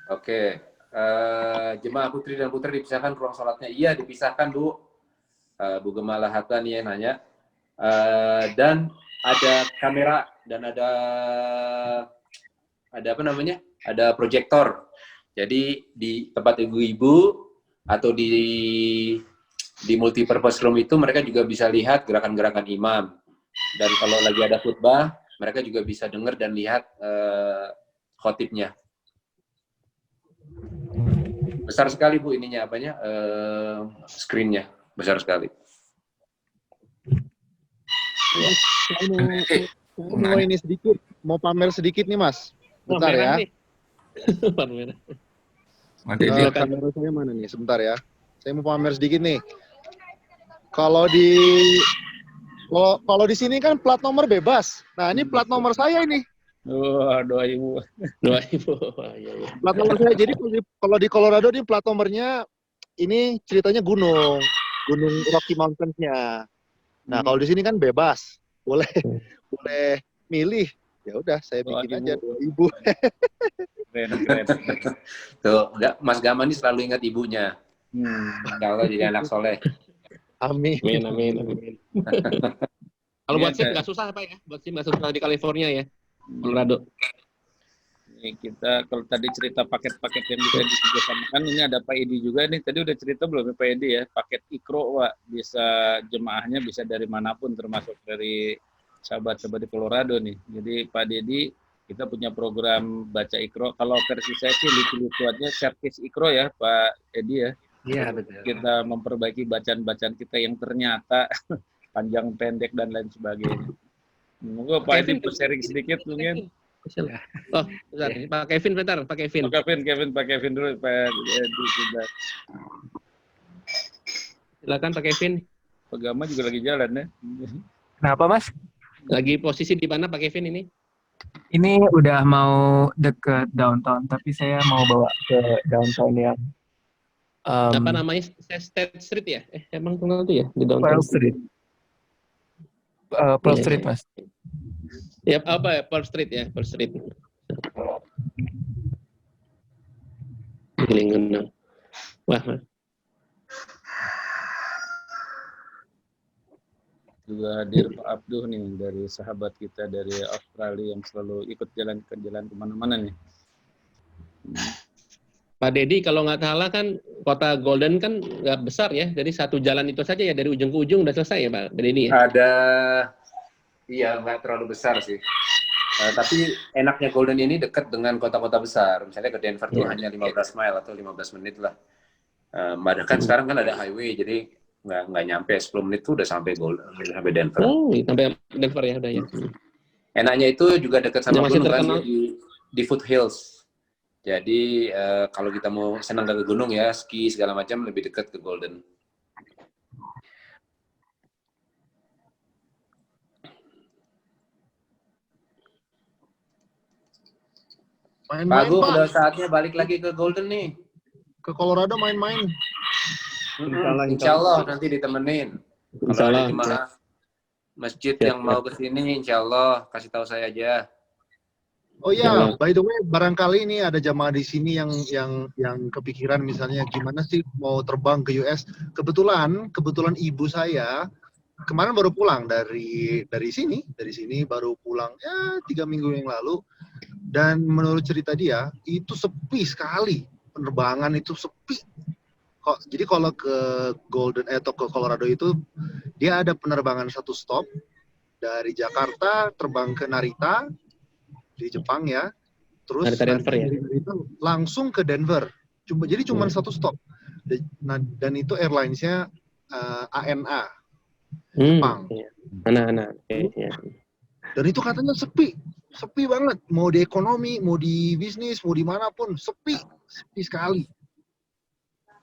Oke, jemaah putri dan putri dipisahkan ruang sholatnya. Iya, dipisahkan Bu. Bu Gemala Hatta nih yang nanya. Dan ada kamera dan ada apa namanya? Ada proyektor. Jadi di tempat ibu-ibu atau di multipurpose room itu mereka juga bisa lihat gerakan-gerakan imam. Dan kalau lagi ada khutbah, mereka juga bisa dengar dan lihat khotibnya. Besar sekali Bu ininya apanya? Screen-nya besar sekali. Ya. Mau ini sedikit, mau pamer sedikit nih Mas. Bentar ya. Pamer. Kamera saya mana nih? Sebentar ya. Saya mau pamer sedikit nih. Kalau di sini kan plat nomor bebas. Nah, ini plat nomor saya ini. Doa ibu. Ya. Plat nomor saya. Jadi kalau di Colorado ini plat nomornya ini ceritanya gunung Rocky Mountains-nya. Nah, kalau di sini kan bebas. Boleh milih. Ya udah, saya bikin aja 2.000. Keren. Tuh, Mas Gaman ini selalu ingat ibunya. Kalau jadi anak soleh. Amin. Kalau buat SIM nggak susah Pak ya? Buat SIM nggak susah di California ya, Colorado. Ini kita kalau tadi cerita paket-paket yang bisa dikerjasamakan, ini ada Pak Edi juga nih. Tadi udah cerita belum Pak Edi ya? Paket Ikro, Pak. Bisa jemaahnya bisa dari manapun, termasuk dari sahabat-sahabat di Colorado nih. Jadi Pak Dedi, kita punya program baca Ikro. Kalau versi saya sih lucu-lucuannya servis Ikro ya Pak Edi ya. Iya, betul. Kita memperbaiki bacaan-bacaan kita yang ternyata panjang pendek dan lain sebagainya. Monggo Pak Edi sharing sedikit mungkin. Oh, bentar. Pak Kevin bentar, Pak Kevin. Pak Kevin dulu Pak Edi sudah. Silakan Pak Kevin. Pegama juga lagi jalan ya. Kenapa Mas? Lagi posisi di mana Pak Kevin ini? Ini udah mau deket downtown, tapi saya mau bawa ke downtown yang apa namanya? State Street ya? Emang tunggal itu ya di downtown? Pearl Street. Pearl Street Mas. Ya apa ya? Pearl Street ya, Pearl Street. Gelingan. Wah, Mas. Juga hadir Pak Abduh nih dari sahabat kita dari Australia yang selalu ikut jalan kemana-mana nih. Pak Dedi, kalau nggak salah kan kota Golden kan nggak besar ya, jadi satu jalan itu saja ya dari ujung ke ujung udah selesai ya Pak Dedi ya? Iya nggak terlalu besar sih. Tapi enaknya Golden ini dekat dengan kota-kota besar. Misalnya ke Denver tuh hanya 15 mile atau 15 menit lah. Bahkan sekarang kan ada highway, jadi nggak nyampe 10 menit tuh udah sampai Golden, sampai Denver. Sampai Denver ya udah ya. Enaknya itu juga dekat sama gunung kan di foothills. Jadi kalau kita mau senang ke gunung ya, ski segala macam lebih dekat ke Golden. Pak Gu, udah saatnya balik lagi ke Golden nih. Ke Colorado main-main. Insya Allah nanti ditemenin. Kalau ada jemaah masjid yang mau ke sini, insya Allah kasih tahu saya aja. Oh iya, by the way, barangkali ini ada jamaah di sini yang kepikiran misalnya gimana sih mau terbang ke US. Kebetulan ibu saya kemarin baru pulang dari sini baru pulang ya 3 minggu yang lalu. Dan menurut cerita dia itu sepi sekali, penerbangan itu sepi. Jadi kalau ke Golden atau ke Colorado itu dia ada penerbangan 1 stop dari Jakarta terbang ke Narita di Jepang ya, terus Denver, ya? langsung ke Denver. Jadi cuma 1 stop. Dan itu airlines-nya ANA Jepang. Anak-anak. Dan itu katanya sepi. sepi banget. Mau di ekonomi, mau di bisnis, mau dimanapun, sepi sekali.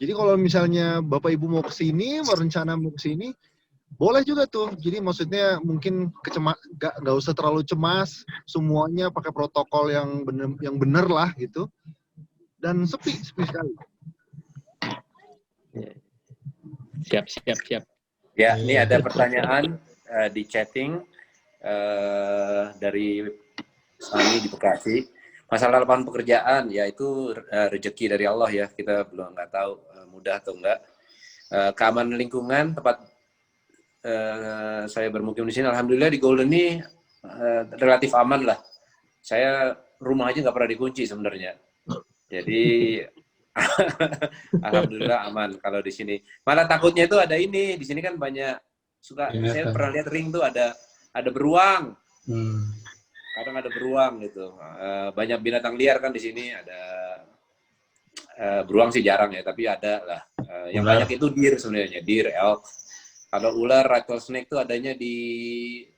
Jadi kalau misalnya Bapak Ibu mau ke sini, berencana mau ke sini, boleh juga tuh. Jadi maksudnya mungkin nggak usah terlalu cemas, semuanya pakai protokol yang bener lah gitu. Dan sepi sekali. Siap. Ya, ini ada pertanyaan di chatting dari Sami di Bekasi. Masalah lapangan pekerjaan, ya itu rezeki dari Allah ya. Kita belum nggak tahu mudah atau enggak. Keamanan lingkungan, tempat saya bermukim di sini, alhamdulillah di Golden ini relatif aman lah. Saya rumah aja nggak pernah dikunci sebenarnya. Jadi alhamdulillah aman kalau di sini. Malah takutnya itu ada ini, di sini kan banyak saya pernah lihat ring tuh ada beruang. Kadang ada beruang gitu. Banyak binatang liar kan di sini, ada beruang sih jarang ya, tapi ada lah. Yang banyak itu deer sebenarnya, deer, elk. Kalau ular, rattlesnake itu adanya di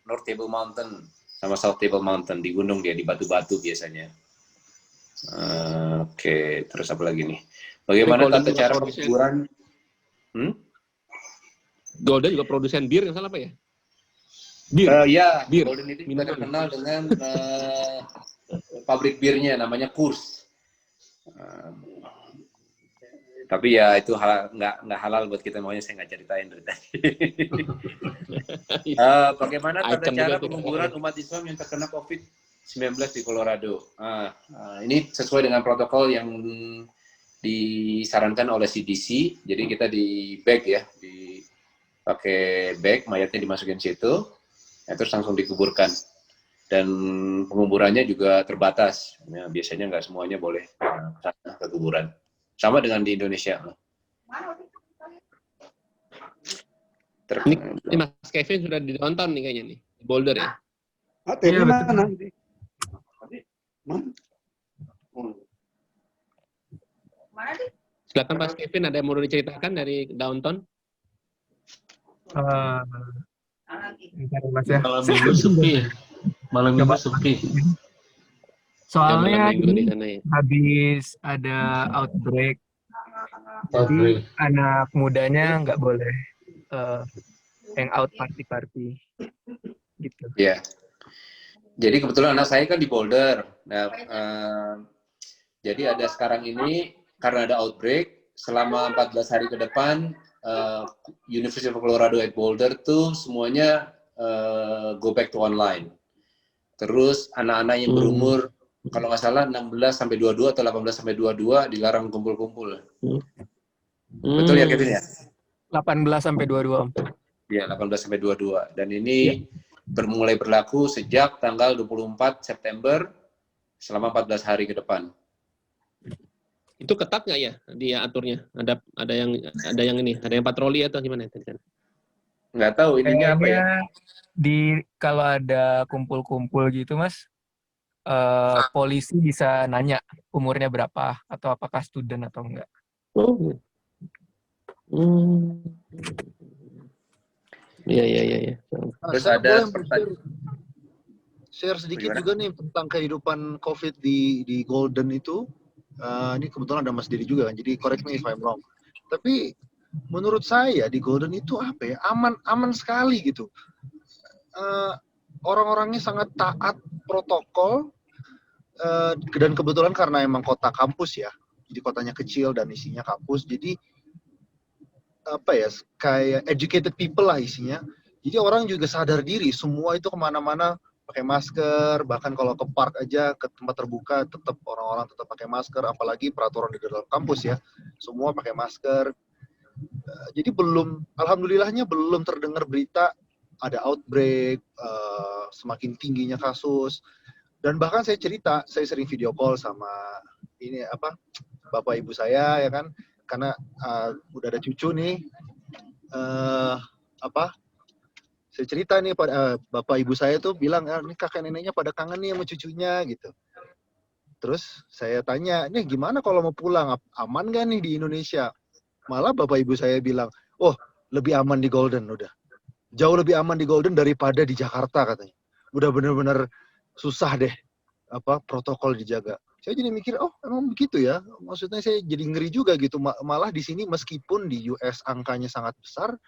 North Table Mountain sama South Table Mountain, di gunung dia, di batu-batu biasanya. Oke, terus apa lagi nih? Bagaimana tata cara penguburan? Golden juga produsen bir, yang salah apa ya? Ya, bir. Golden itu juga terkenal dengan pabrik birnya, namanya Coors. Tapi ya itu nggak halal buat kita, maunya saya nggak ceritain dari tadi. Bagaimana tata cara penguburan umat Islam yang terkena COVID-19 di Colorado? Ini sesuai dengan protokol yang disarankan oleh CDC. Jadi kita di bag ya, pakai bag, mayatnya dimasukin situ, terus langsung dikuburkan. Dan penguburannya juga terbatas. Ya, biasanya nggak semuanya boleh ke kuburan. Sama dengan di Indonesia. Ini Mas Kevin sudah di downtown nih kayaknya nih, di Boulder ya? Iya, mana? Silakan Mas Kevin, ada yang mau diceritakan dari downtown? Mas ya. Malam minggu sepi. Malam minggu sepi. Soalnya ini habis ada outbreak, jadi anak mudanya nggak boleh hangout party-party gitu. Iya. Jadi kebetulan anak saya kan di Boulder. Nah, jadi ada sekarang ini karena ada outbreak selama 14 hari ke depan, University of Colorado at Boulder tuh semuanya go back to online. Terus anak-anak yang berumur kalau nggak salah 16 sampai 22 atau 18 sampai 22 dilarang kumpul-kumpul. Betul ya Kevin ya? 18 sampai 22. Iya, 18 sampai 22. Dan ini mulai berlaku sejak tanggal 24 September selama 14 hari ke depan. Itu ketat nggak ya dia aturnya? Ada yang ini, ada yang patroli atau gimana tadi kan? Nggak tahu ininya apa ya? Kalau ada kumpul-kumpul gitu Mas, polisi bisa nanya umurnya berapa atau apakah student atau enggak. Iya. Terus ada share sedikit juga nih tentang kehidupan COVID di Golden itu. Ini kebetulan ada Mas Diri juga kan, jadi correct me if I'm wrong. Tapi menurut saya di Golden itu apa ya, aman sekali gitu. Orang-orangnya sangat taat protokol, dan kebetulan karena emang kota kampus ya, jadi kotanya kecil dan isinya kampus, jadi apa ya, kayak educated people lah isinya. Jadi orang juga sadar diri, semua itu kemana-mana pakai masker, bahkan kalau ke park aja, ke tempat terbuka, tetap orang-orang tetap pakai masker, apalagi peraturan di dalam kampus ya, semua pakai masker. Jadi alhamdulillahnya belum terdengar berita ada outbreak, semakin tingginya kasus. Dan bahkan saya sering video call sama bapak ibu saya ya kan, karena udah ada cucu nih, saya cerita nih pada bapak ibu saya tuh bilang, ini kakek neneknya pada kangen nih sama cucunya gitu. Terus saya tanya, nih gimana kalau mau pulang, aman gak nih di Indonesia? Malah bapak ibu saya bilang, oh lebih aman di Golden, udah jauh lebih aman di Golden daripada di Jakarta katanya. Udah bener-bener susah deh protokol dijaga. Saya jadi mikir, oh emang begitu ya. Maksudnya saya jadi ngeri juga gitu. Malah di sini meskipun di US angkanya sangat besar,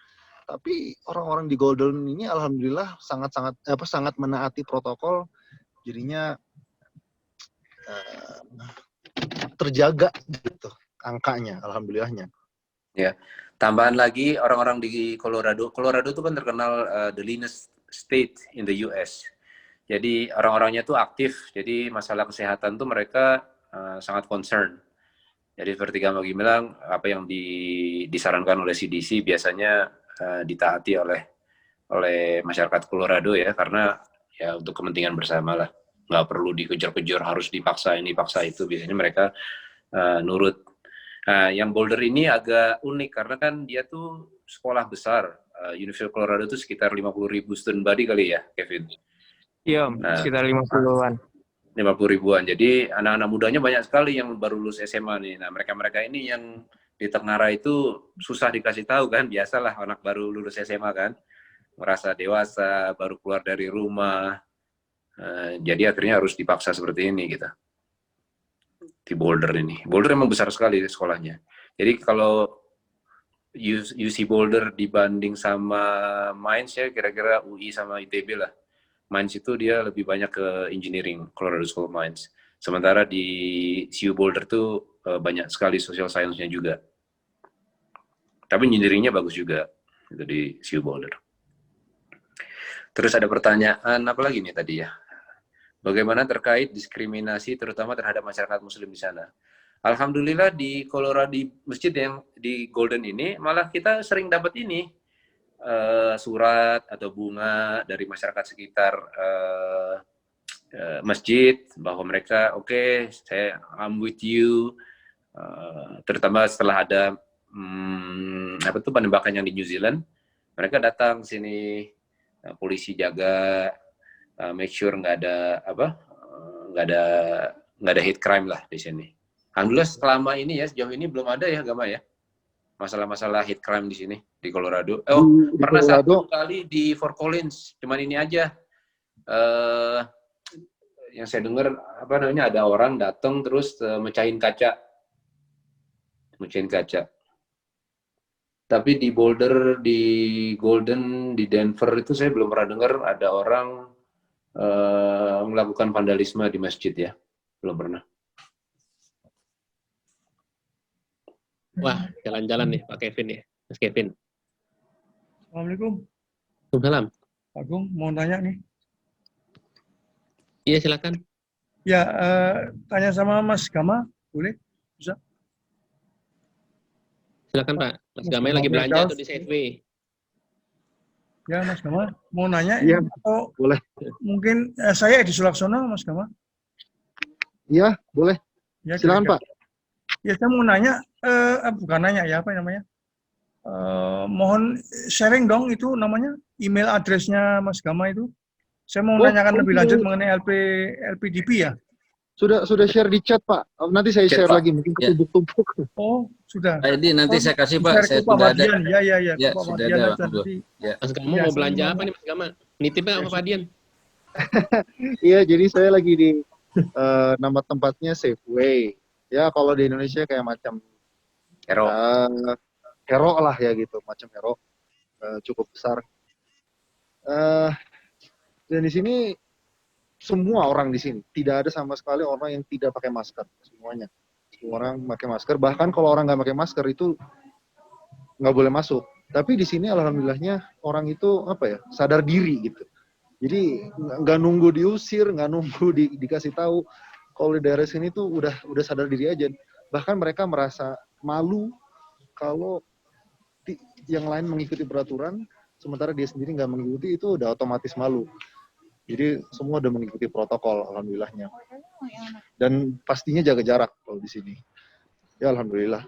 tapi orang-orang di Golden ini alhamdulillah sangat menaati protokol. Jadinya terjaga gitu angkanya, alhamdulillahnya. Ya, tambahan lagi orang-orang di Colorado. Colorado itu kan terkenal the leanest state in the US. Jadi orang-orangnya tuh aktif. Jadi masalah kesehatan tuh mereka sangat concern. Jadi seperti kamu bilang, apa yang disarankan oleh CDC biasanya ditaati oleh masyarakat Colorado ya, karena ya untuk kepentingan bersama lah. Nggak perlu dikejar-kejar, harus dipaksa ini, paksa itu. Biasanya mereka nurut. Nah, yang Boulder ini agak unik karena kan dia tuh sekolah besar. University of Colorado itu sekitar 50.000 student body kali ya, Kevin? Iya, sekitar 50-an. 50.000-an. Jadi anak-anak mudanya banyak sekali yang baru lulus SMA nih. Nah, mereka-mereka ini yang di Tengara itu susah dikasih tahu kan. Biasalah anak baru lulus SMA kan. Merasa dewasa, baru keluar dari rumah. Jadi akhirnya harus dipaksa seperti ini gitu. Di Boulder ini. Boulder emang besar sekali sekolahnya. Jadi kalau UC Boulder dibanding sama Mines ya kira-kira UI sama ITB lah. Mines itu dia lebih banyak ke engineering, Colorado School of Mines. Sementara di CU Boulder tuh banyak sekali social science-nya juga. Tapi engineering-nya bagus juga itu di CU Boulder. Terus ada pertanyaan apa lagi nih tadi ya? Bagaimana terkait diskriminasi terutama terhadap masyarakat muslim di sana? Alhamdulillah di Colorado, di masjid yang di Golden ini malah kita sering dapat ini surat atau bunga dari masyarakat sekitar masjid bahwa mereka oke, I'm with you, terutama setelah ada penembakan yang di New Zealand, mereka datang sini, polisi jaga, make sure nggak ada hate crime lah di sini. Alhamdulillah selama ini ya, sejauh ini belum ada ya Gama ya masalah-masalah hate crime di sini di Colorado. Pernah Colorado. 1 kali di Fort Collins, cuman ini aja yang saya dengar ada orang datang terus mecahin kaca. Tapi di Boulder, di Golden, di Denver itu saya belum pernah dengar ada orang melakukan vandalisme di masjid ya, belum pernah. Wah, jalan-jalan nih Pak Kevin ya, Mas Kevin. Assalamualaikum. Waalaikumsalam. Pak Agung, mau tanya nih. Iya, silakan. Ya, tanya sama Mas Gama, boleh? Bisa? Silakan Pak. Mas Gama lagi belanja tuh di Safeway. Ya, Mas Gama, mau nanya ya, atau boleh. Mungkin saya Edi Sulaksono, Mas Gama. Iya, boleh. Ya, silakan Pak. Ya, saya mau nanya, bukan nanya ya, apa namanya? Mohon sharing dong itu namanya, email addressnya Mas Gama itu. Saya mau nanyakan lebih lanjut mengenai LPDP ya. Sudah share di chat Pak. Nanti saya share lagi, mungkin ketumpuk-tumpuk. Oh, sudah. Jadi nanti saya kasih Pak, saya sudah ada. Ya, sudah ada Pak. Mas Gama mau belanja apa nih Mas Gama? Nitipnya apa Pak Dian? Iya, jadi saya lagi di nama tempatnya Safeway. Ya, kalau di Indonesia kayak macam Hero lah ya gitu, macam Hero, cukup besar. Dan di sini semua orang di sini, tidak ada sama sekali orang yang tidak pakai masker, semuanya. Semua orang pakai masker, bahkan kalau orang nggak pakai masker itu nggak boleh masuk. Tapi di sini alhamdulillahnya orang itu sadar diri gitu. Jadi nggak nunggu diusir, nggak nunggu dikasih tahu. Kalau di daerah sini tuh udah sadar diri aja. Bahkan mereka merasa malu kalau yang lain mengikuti peraturan, sementara dia sendiri nggak mengikuti, itu udah otomatis malu. Jadi semua udah mengikuti protokol, alhamdulillahnya. Dan pastinya jaga jarak kalau di sini. Ya alhamdulillah.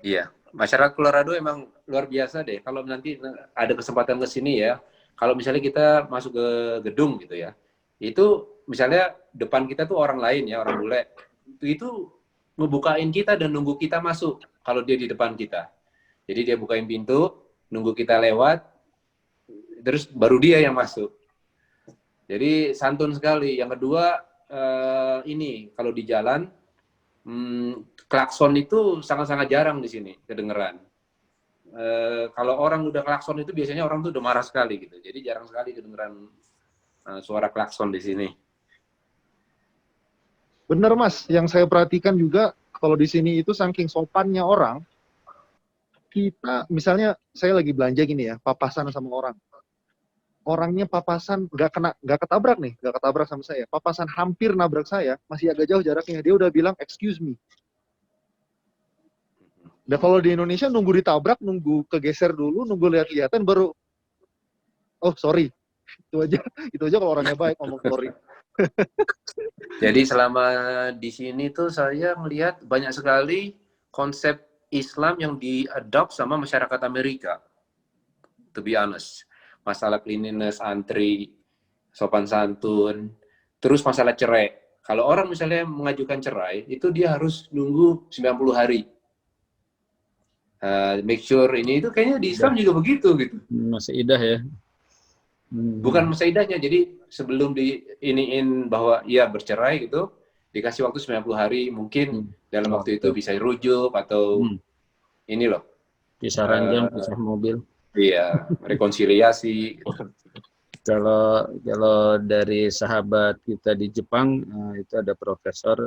Iya, masyarakat Colorado emang luar biasa deh. Kalau nanti ada kesempatan ke sini ya, kalau misalnya kita masuk ke gedung gitu ya, itu misalnya depan kita tuh orang lain ya, orang bule, itu ngebukain kita dan nunggu kita masuk kalau dia di depan kita. Jadi dia bukain pintu, nunggu kita lewat, terus baru dia yang masuk. Jadi santun sekali. Yang kedua, ini kalau di jalan, klakson itu sangat-sangat jarang di sini kedengeran. Kalau orang udah klakson itu biasanya orang tuh udah marah sekali gitu. Jadi jarang sekali kedengeran suara klakson di sini. Bener Mas, yang saya perhatikan juga kalau di sini itu saking sopannya orang, kita misalnya saya lagi belanja gini ya, papasan sama orang. Orangnya papasan nggak ketabrak sama saya. Papasan hampir nabrak saya, masih agak jauh jaraknya. Dia udah bilang excuse me. Nah kalau di Indonesia nunggu ditabrak, nunggu kegeser dulu, nunggu lihat-lihatan baru oh sorry. Itu aja kalau orangnya baik ngomong sorry. Jadi selama di sini tuh saya melihat banyak sekali konsep Islam yang di-adopt sama masyarakat Amerika. To be honest. Masalah cleanliness, antri, sopan santun, terus masalah cerai. Kalau orang misalnya mengajukan cerai, itu dia harus nunggu 90 hari. Make sure ini itu kayaknya di Islam juga begitu gitu. Masa idah ya. Bukan masa idahnya, jadi sebelum diiniin bahwa ia bercerai gitu, dikasih waktu 90 hari, mungkin dalam waktu itu bisa rujuk atau ini loh. Pisah ranjang, pisah mobil. Iya, rekonsiliasi. Kalau dari sahabat kita di Jepang, itu ada profesor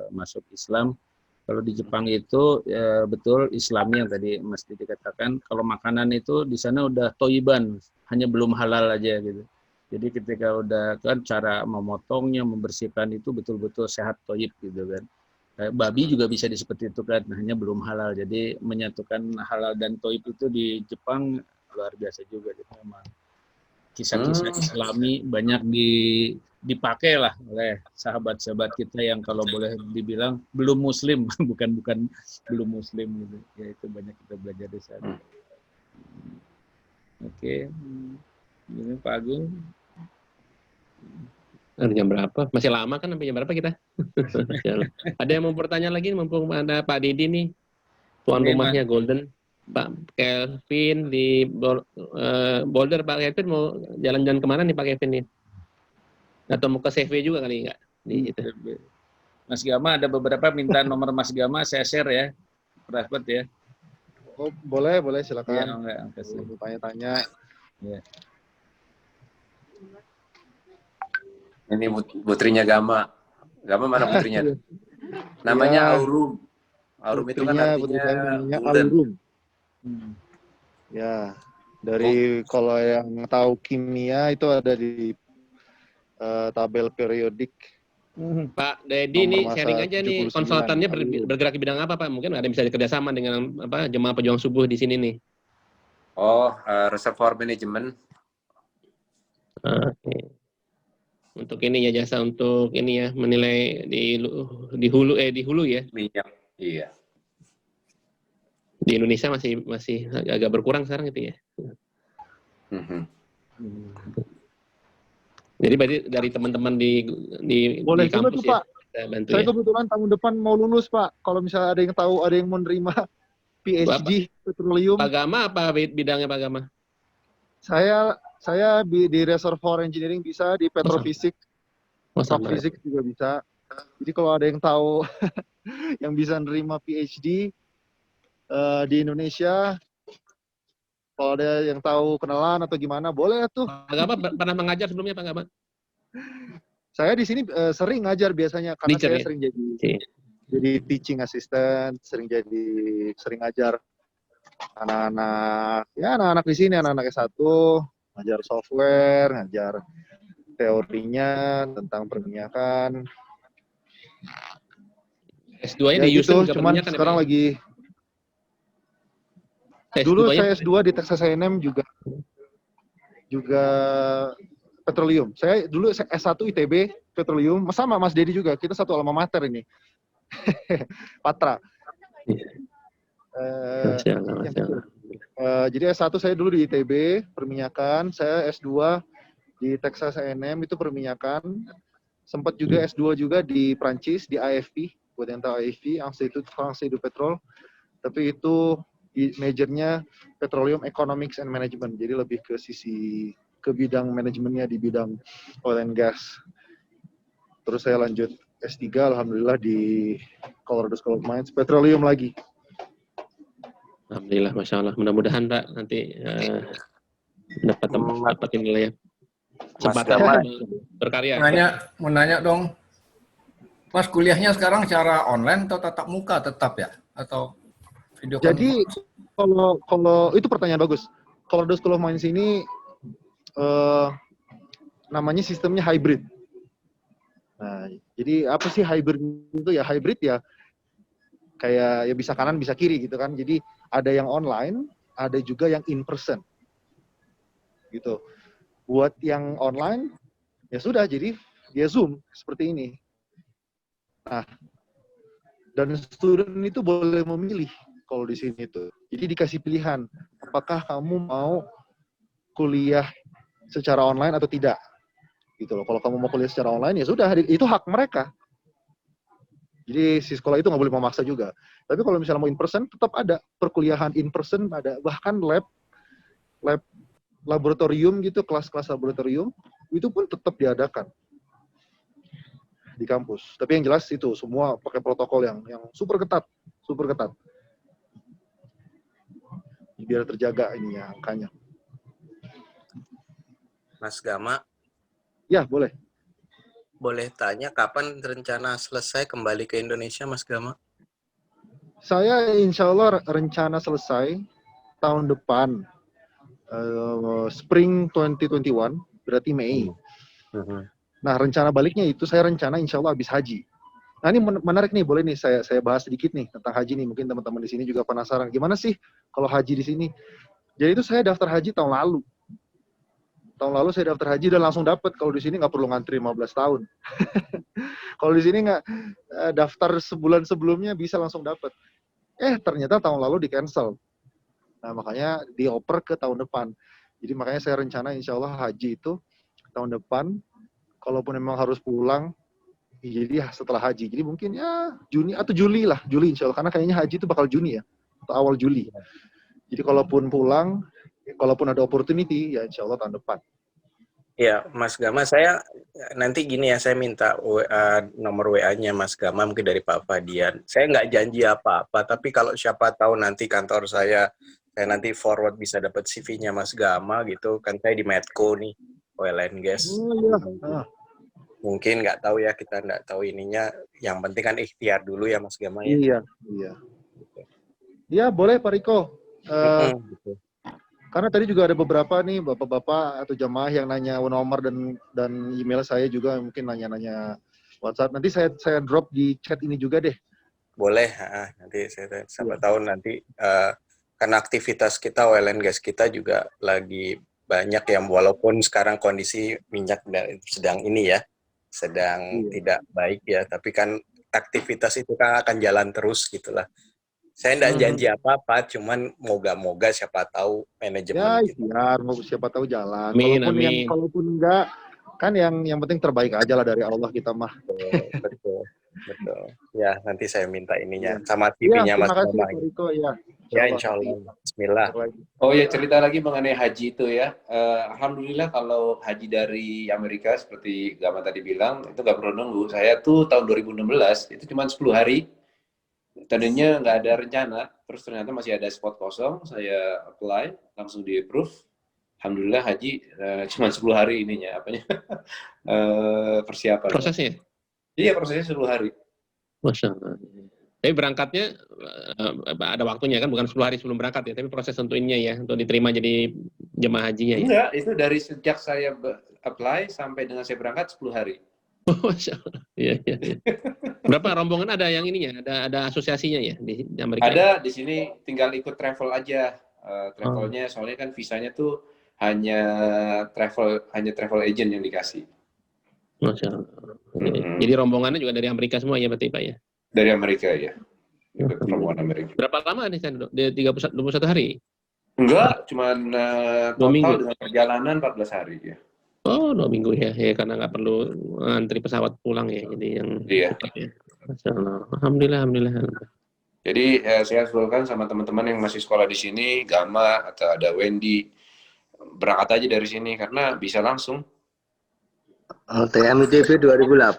masuk Islam. Kalau di Jepang itu betul Islami yang tadi Mas Didi katakan, kalau makanan itu di sana udah toiban, hanya belum halal aja gitu. Jadi ketika udah kan cara memotongnya, membersihkan itu betul-betul sehat toib gitu kan. Babi juga bisa seperti itu kan, hanya belum halal. Jadi menyatukan halal dan toib itu di Jepang luar biasa juga. Jadi memang kisah-kisah Islami banyak dipakai lah oleh sahabat-sahabat kita yang kalau boleh dibilang belum Muslim, bukan belum Muslim gitu. Ya itu banyak kita belajar di sana. Oke, ini Pak Agung. Jam berapa? Masih lama kan sampai jam berapa kita? Ada yang mau bertanya lagi? Mumpung ada Pak Didi nih, tuan rumahnya Golden. Pak Kelvin di Boulder. Pak Kelvin mau jalan-jalan kemana nih Pak Kelvin nih? Atau mau ke CV juga kali nggak? Mas Gama ada beberapa minta nomor Mas Gama, saya share ya, private ya. Oh, boleh silakan. Ya, tanya-tanya. Ya. Ini putrinya Gama. Gama mana putrinya? Namanya Aurum. Aurum itu kan artinya Aurum. Ya, dari kalau yang tahu kimia itu ada di tabel periodik. Pak Dedi ini sharing aja nih, konsultannya bergerak di bidang apa Pak? Mungkin ada yang bisa kerjasama dengan jemaah pejuang subuh di sini nih. Oh, reservoir management. Oke. Untuk ini ya jasa untuk ini ya menilai di hulu ya. Minyak, iya. Di Indonesia masih agak berkurang sekarang gitu ya. Jadi berarti dari teman-teman di boleh di kampus tuh, ya, Pak. bantu saya ya. Kebetulan tahun depan mau lulus Pak. Kalau misalnya ada yang tahu, ada yang mau nerima PhD petroleum. Pak Gama apa bidangnya Pak Gama? Saya di reservoir engineering bisa, di petrofisik, rock physics juga bisa. Jadi kalau ada yang tahu yang bisa nerima PhD di Indonesia, kalau ada yang tahu kenalan atau gimana, boleh tuh. Pak Gama pernah mengajar sebelumnya Pak Gama? Saya di sini sering ngajar biasanya karena saya sering jadi teaching assistant, sering ngajar anak-anak di sini, anak-anak S1, ngajar software, ngajar teorinya tentang perminyakan. S2-nya di Houston juga cuman perminyakan sekarang ya, lagi dulu saya S2 di Texas A&M juga petroleum. Saya dulu S1 ITB petroleum, sama Mas Dedi juga. Kita satu alma mater ini. Patra. Jadi S1 saya dulu di ITB perminyakan, saya S2 di Texas A&M itu perminyakan. Sempat juga S2 juga di Prancis di AFP, buat yang tahu AFP, Institut Français du Pétrole. Tapi itu majornya Petroleum Economics and Management, jadi lebih ke sisi ke bidang manajemennya di bidang oil and gas. Terus saya lanjut S3 alhamdulillah di Colorado School of Mines, petroleum lagi. Alhamdulillah, Masya Allah. Mudah-mudahan Pak nanti dapat nilai ya. Kesempatan berkarya. Mau nanya dong, Mas, kuliahnya sekarang secara online atau tatap muka tetap ya? Atau video Jadi kalau itu pertanyaan bagus. Colorado School of Mines ini namanya sistemnya hybrid. Nah, jadi apa sih hybrid itu ya? Hybrid ya kayak ya bisa kanan bisa kiri gitu kan. Jadi ada yang online, ada juga yang in person. Gitu. Buat yang online ya sudah jadi dia Zoom seperti ini. Nah, dan student itu boleh memilih kalau di sini tuh. Jadi dikasih pilihan, apakah kamu mau kuliah secara online atau tidak. Gitu loh. Kalau kamu mau kuliah secara online ya sudah, itu hak mereka. Jadi si sekolah itu nggak boleh memaksa juga. Tapi kalau misalnya mau in person, tetap ada perkuliahan in person, ada bahkan lab laboratorium gitu, kelas-kelas laboratorium itu pun tetap diadakan di kampus. Tapi yang jelas itu semua pakai protokol yang super ketat. Biar terjaga ininya angkanya. Mas Gama. Ya, boleh. Boleh tanya kapan rencana selesai kembali ke Indonesia, Mas Gama? Saya insya Allah rencana selesai tahun depan, Spring 2021, berarti Mei. Nah, rencana baliknya itu saya rencana insya Allah habis haji. Nah, ini menarik nih, boleh nih saya bahas sedikit nih tentang haji nih. Mungkin teman-teman di sini juga penasaran, gimana sih kalau haji di sini? Jadi itu saya daftar haji tahun lalu. Tahun lalu saya daftar haji dan langsung dapat. Kalau di sini nggak perlu ngantri 15 tahun. Kalau di sini nggak daftar sebulan sebelumnya bisa langsung dapat. Ternyata tahun lalu di cancel. Nah, makanya dioper ke tahun depan. Jadi makanya saya rencana insya Allah haji itu tahun depan. Kalaupun memang harus pulang, jadi setelah haji. Jadi mungkin ya Juni atau Juli lah. Juli insya Allah. Karena kayaknya haji itu bakal Juni ya. Atau awal Juli. Jadi kalaupun pulang, kalaupun ada opportunity, ya insya Allah tahun depan. Ya, Mas Gama, saya nanti gini ya, saya minta nomor WA-nya Mas Gama, mungkin dari Pak Fadian. Saya nggak janji apa-apa, tapi kalau siapa tahu nanti kantor saya nanti forward bisa dapat CV-nya Mas Gama gitu, kan saya di Medco nih, oil and gas. Mungkin nggak tahu ya, kita nggak tahu ininya, yang penting kan ikhtiar dulu ya Mas Gama ya. Iya. Ya, boleh Pak Riko. Karena tadi juga ada beberapa nih bapak-bapak atau jamaah yang nanya nomor dan email saya juga, mungkin nanya-nanya WhatsApp. Nanti saya drop di chat ini juga deh. Boleh, nanti saya siapa tahu nanti karena aktivitas kita oil and gas kita juga lagi banyak yang walaupun sekarang kondisi minyak sedang ini ya, sedang tidak baik ya, tapi kan aktivitas itu kan akan jalan terus gitulah. Saya enggak janji apa-apa, cuman moga-moga siapa tahu manajemen ya, gitu. Siapa tahu jalan. Amin. Kalaupun enggak, kan yang penting terbaik aja lah dari Allah kita mah. Betul. Ya, nanti saya minta ininya sama TV-nya Mas Gama. Ya, insya Allah. Bismillah. Oh ya, cerita lagi mengenai haji itu ya. Alhamdulillah kalau haji dari Amerika seperti Gama tadi bilang, itu nggak perlu nunggu. Saya tuh tahun 2016, itu cuma 10 hari. Tadinya nggak ada rencana, terus ternyata masih ada spot kosong, saya apply, langsung di-approve. Alhamdulillah haji cuma 10 hari ininya, persiapan. Prosesnya? Iya, prosesnya 10 hari. Masya Allah. Tapi berangkatnya ada waktunya kan, bukan 10 hari sebelum berangkat ya, tapi proses untuk ininya ya, untuk diterima jadi jemaah hajinya ya? Enggak, itu dari sejak saya apply sampai dengan saya berangkat 10 hari. Masya Allah. Iya. Berapa rombongan ada yang ininya? Ada asosiasinya ya di Amerika? Ada, di sini tinggal ikut travel aja. Travelnya, soalnya kan visanya tuh hanya travel agent yang dikasih. Masya Allah. Jadi rombongannya juga dari Amerika semua ya berarti Pak ya? Dari Amerika ya. Ikut rombongan Amerika. Berapa lama nih di 21 hari? Enggak, cuma 2 minggu dengan perjalanan 14 hari ya. Oh, 2 minggu ya, karena nggak perlu antri pesawat pulang ya, jadi yang cepat ya. Masya Allah. Alhamdulillah. Jadi saya usulkan sama teman-teman yang masih sekolah di sini, Gama atau ada Wendy, berangkat aja dari sini karena bisa langsung. TMITB 2008.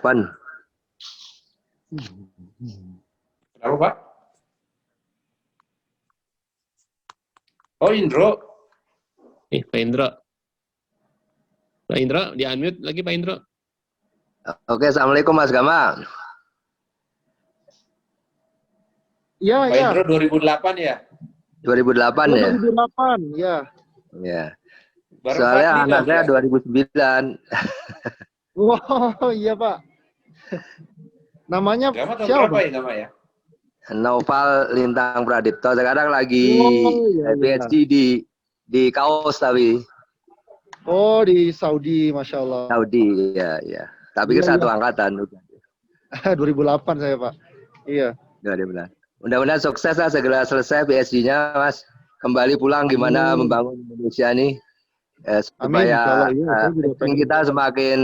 Kenapa, Pak? Oh, Indro. Pak Indro. Pak Indro, di-unmute lagi Pak Indro. Oke, Assalamualaikum Mas Gama. Iya, Pak iya. Indro 2008 ya? 2008 ya? 2008, ya. Ya. Baru Soalnya Pak anak saya nikah, 2009. Wow, iya Pak. Namanya Gama tahun siapa? berapa ya Gama ya? Noval Lintang Pradipto. Sekarang lagi iya, PhD di Kaos tapi. Oh, di Saudi, Masya Allah. Saudi, ya, ya. Tapi Iya, kan satu iya. angkatan. 2008 saya Pak. Iya. 2009. Mudah-mudahan sukses lah segera selesai PhD-nya, Mas. Kembali pulang gimana Amin. membangun Indonesia nih. Amin, Supaya insyaallah, iya, saya juga pengen kita semakin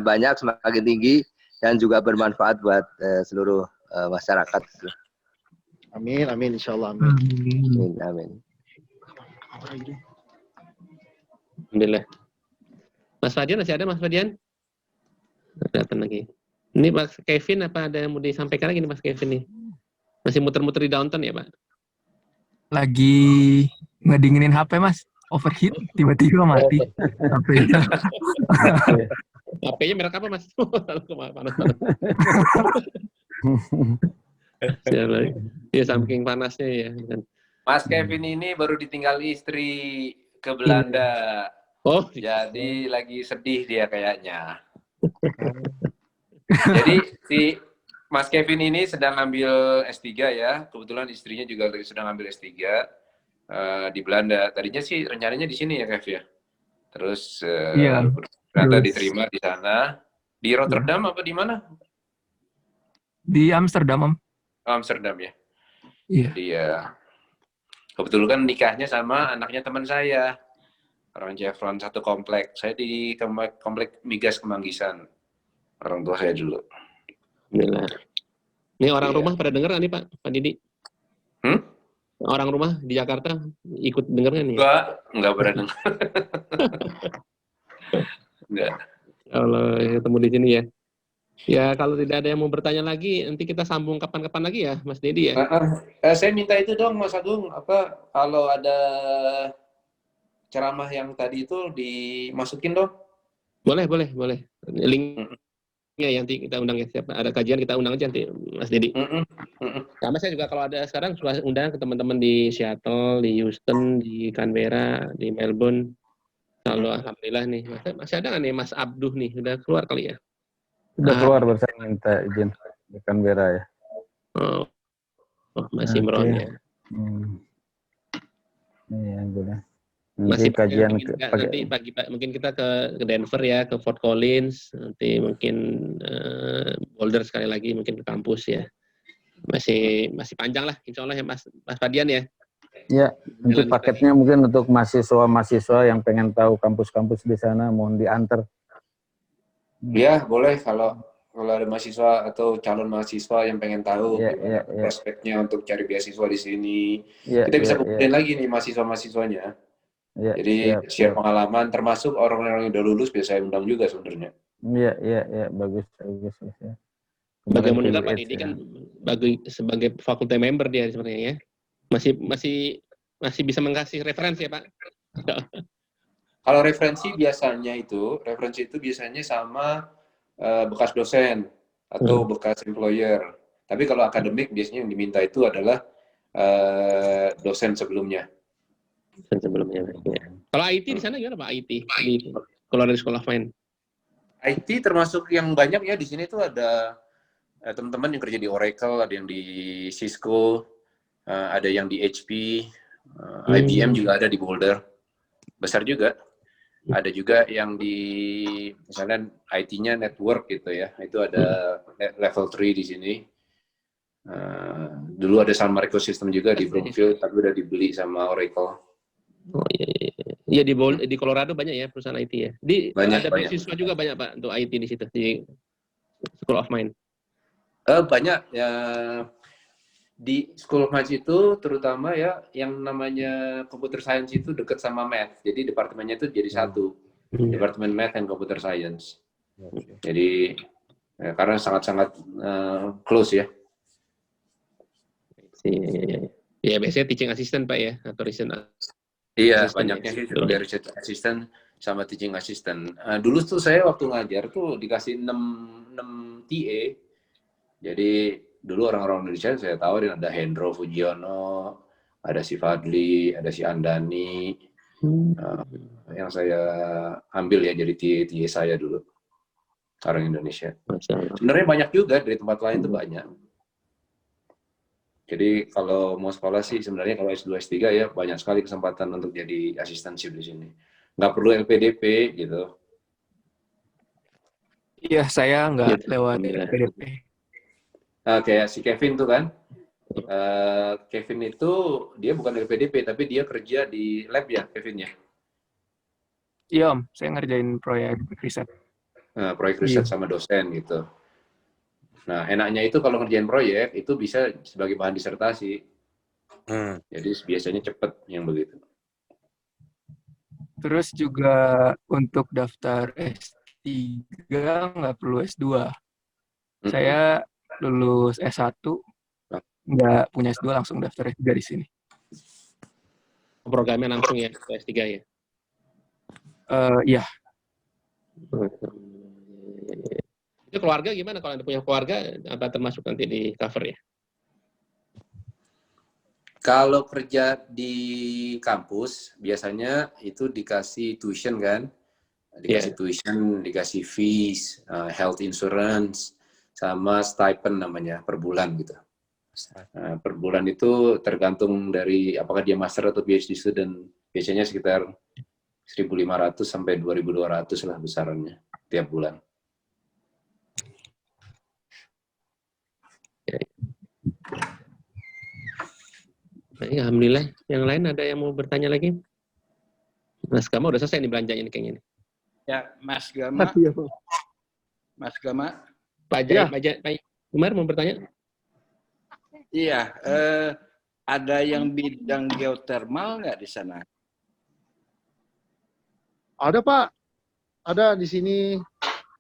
banyak, semakin tinggi dan juga bermanfaat buat seluruh masyarakat. Amin, amin, insyaallah, amin. Amin, amin. Alhamdulillah. Mas Fadian masih ada, Mas Fadian? Datang lagi. Ini Mas Kevin apa ada yang mau disampaikan lagi nih Mas Kevin nih? Masih muter-muter di downtown ya Pak? Lagi ngedinginin HP Mas, overheat tiba-tiba mati HP-nya. HP-nya merek apa Mas? Panas-panas. Ya saking panasnya ya. Mas Kevin ini baru ditinggal istri ke Belanda. Oh, jadi lagi sedih dia kayaknya. Jadi si Mas Kevin ini sedang ambil S3 ya. Kebetulan istrinya juga sedang ambil S3 di Belanda. Tadinya sih rencananya di sini ya, Kev ya. Terus ternyata diterima di sana. Di Rotterdam apa di mana? Di Amsterdam, Om. Amsterdam ya. Iya. Dia kebetulan nikahnya sama anaknya teman saya. Orang Chevron satu komplek. Saya di komplek Migas Kemanggisan. Orang tua saya dulu. Alhamdulillah. Ini orang rumah pada denger nih Pak Didi? Orang rumah di Jakarta ikut denger nggak nih? Enggak pernah dengar. Enggak. Kalau ketemu di sini ya. Ya kalau tidak ada yang mau bertanya lagi, nanti kita sambung kapan-kapan lagi ya, Mas Dedi ya. Saya minta itu dong, Mas Agung. Kalau ada ceramah yang tadi itu dimasukin dong. Boleh. Linknya yang nanti kita undang ya. Siapa ada kajian kita undang aja nanti, Mas Dedi. Sama saya juga kalau ada sekarang sudah undang ke teman-teman di Seattle, di Houston, di Canberra, di Melbourne. Kalau alhamdulillah nih, masih ada nggak nih Mas Abduh nih, udah keluar kali ya? Udah keluar baru saya minta izin di Canberra ya. Oh masih Imron ya. Iya, udah. Masih kajian nanti pagi mungkin kita ke Denver ya, ke Fort Collins, nanti mungkin Boulder sekali lagi, mungkin ke kampus ya. Masih panjang lah, insya Allah ya Mas Fadian ya. Ya, untuk paketnya mungkin untuk mahasiswa-mahasiswa yang pengen tahu kampus-kampus di sana, mohon diantar. Ya, boleh kalau ada mahasiswa atau calon mahasiswa yang pengen tahu prospeknya untuk cari beasiswa di sini. Kita bisa kumpulin lagi nih mahasiswa-mahasiswanya. Jadi share pengalaman, termasuk orang-orang yang udah lulus biasa saya undang juga sebenarnya. Iya, bagus ya. Bagaimana juga Pak Didi kan sebagai faculty member dia sebenarnya ya. Masih bisa mengasih referensi ya Pak. Kalau referensi itu biasanya sama bekas dosen atau bekas employer. Tapi kalau akademik biasanya yang diminta itu adalah dosen sebelumnya. Kalau IT di sana gimana Pak? IT kalau dari sekolah main? IT termasuk yang banyak ya di sini tuh ada teman-teman yang kerja di Oracle, ada yang di Cisco, ada yang di HP, IBM juga ada di Boulder, besar juga. Ada juga yang di misalnya IT-nya network gitu ya, itu ada level 3 di sini. Dulu ada Sun Microsystem juga di Brookfield, tapi udah dibeli sama Oracle. Oh iya di Colorado banyak ya perusahaan IT ya. Ada beasiswa juga banyak Pak untuk IT di situ di School of Mine. Banyak ya. di School of Math itu terutama ya yang namanya computer science itu dekat sama math. Jadi departemennya itu jadi satu. Departemen Math and Computer Science. Jadi karena sangat-sangat close ya. Ya biasanya teaching assistant Pak ya atau research Iya, assistant, banyaknya ya. sih udah research assistant sama teaching assistant. Dulu tuh saya waktu ngajar tuh dikasih 6 TA. Jadi dulu orang-orang Indonesia saya tahu ada Hendro Fujiono, ada si Fadli, ada si Andani, yang saya ambil ya jadi TA saya dulu orang Indonesia. Sebenarnya banyak juga dari tempat lain tuh banyak. Jadi kalau mau sekolah sih sebenarnya kalau S2 S3 ya banyak sekali kesempatan untuk jadi assistantship di sini. Nggak perlu LPDP gitu. Iya, saya nggak lewat LPDP. Kayak si Kevin tuh kan, Kevin itu dia bukan LPDP tapi dia kerja di lab ya Kevin ya. Iya Om, saya ngerjain proyek riset. Proyek riset sama dosen gitu. Nah enaknya itu kalau ngerjain proyek itu bisa sebagai bahan disertasi. Jadi biasanya cepet yang begitu. Terus juga untuk daftar S3 nggak perlu S2. Saya lulus S1, nggak punya S2 langsung daftar S3 di sini. Programnya langsung ya ke S3 ya? Iya. Itu keluarga gimana? Kalau Anda punya keluarga, apa termasuk nanti di cover ya? Kalau kerja di kampus, biasanya itu dikasih tuition kan? Dikasih tuition, dikasih fees, health insurance, sama stipend namanya, per bulan gitu. Per bulan itu tergantung dari apakah dia master atau PhD student. Biasanya sekitar 1.500 sampai 2.200 lah besarannya tiap bulan. Baik, alhamdulillah. Yang lain ada yang mau bertanya lagi? Mas Gama udah selesai nih belanjanya nih kayaknya. Ya, Mas Gama. Mas Gama. Pak Umar mau bertanya? Iya, ada yang bidang geothermal nggak di sana? Ada Pak, ada di sini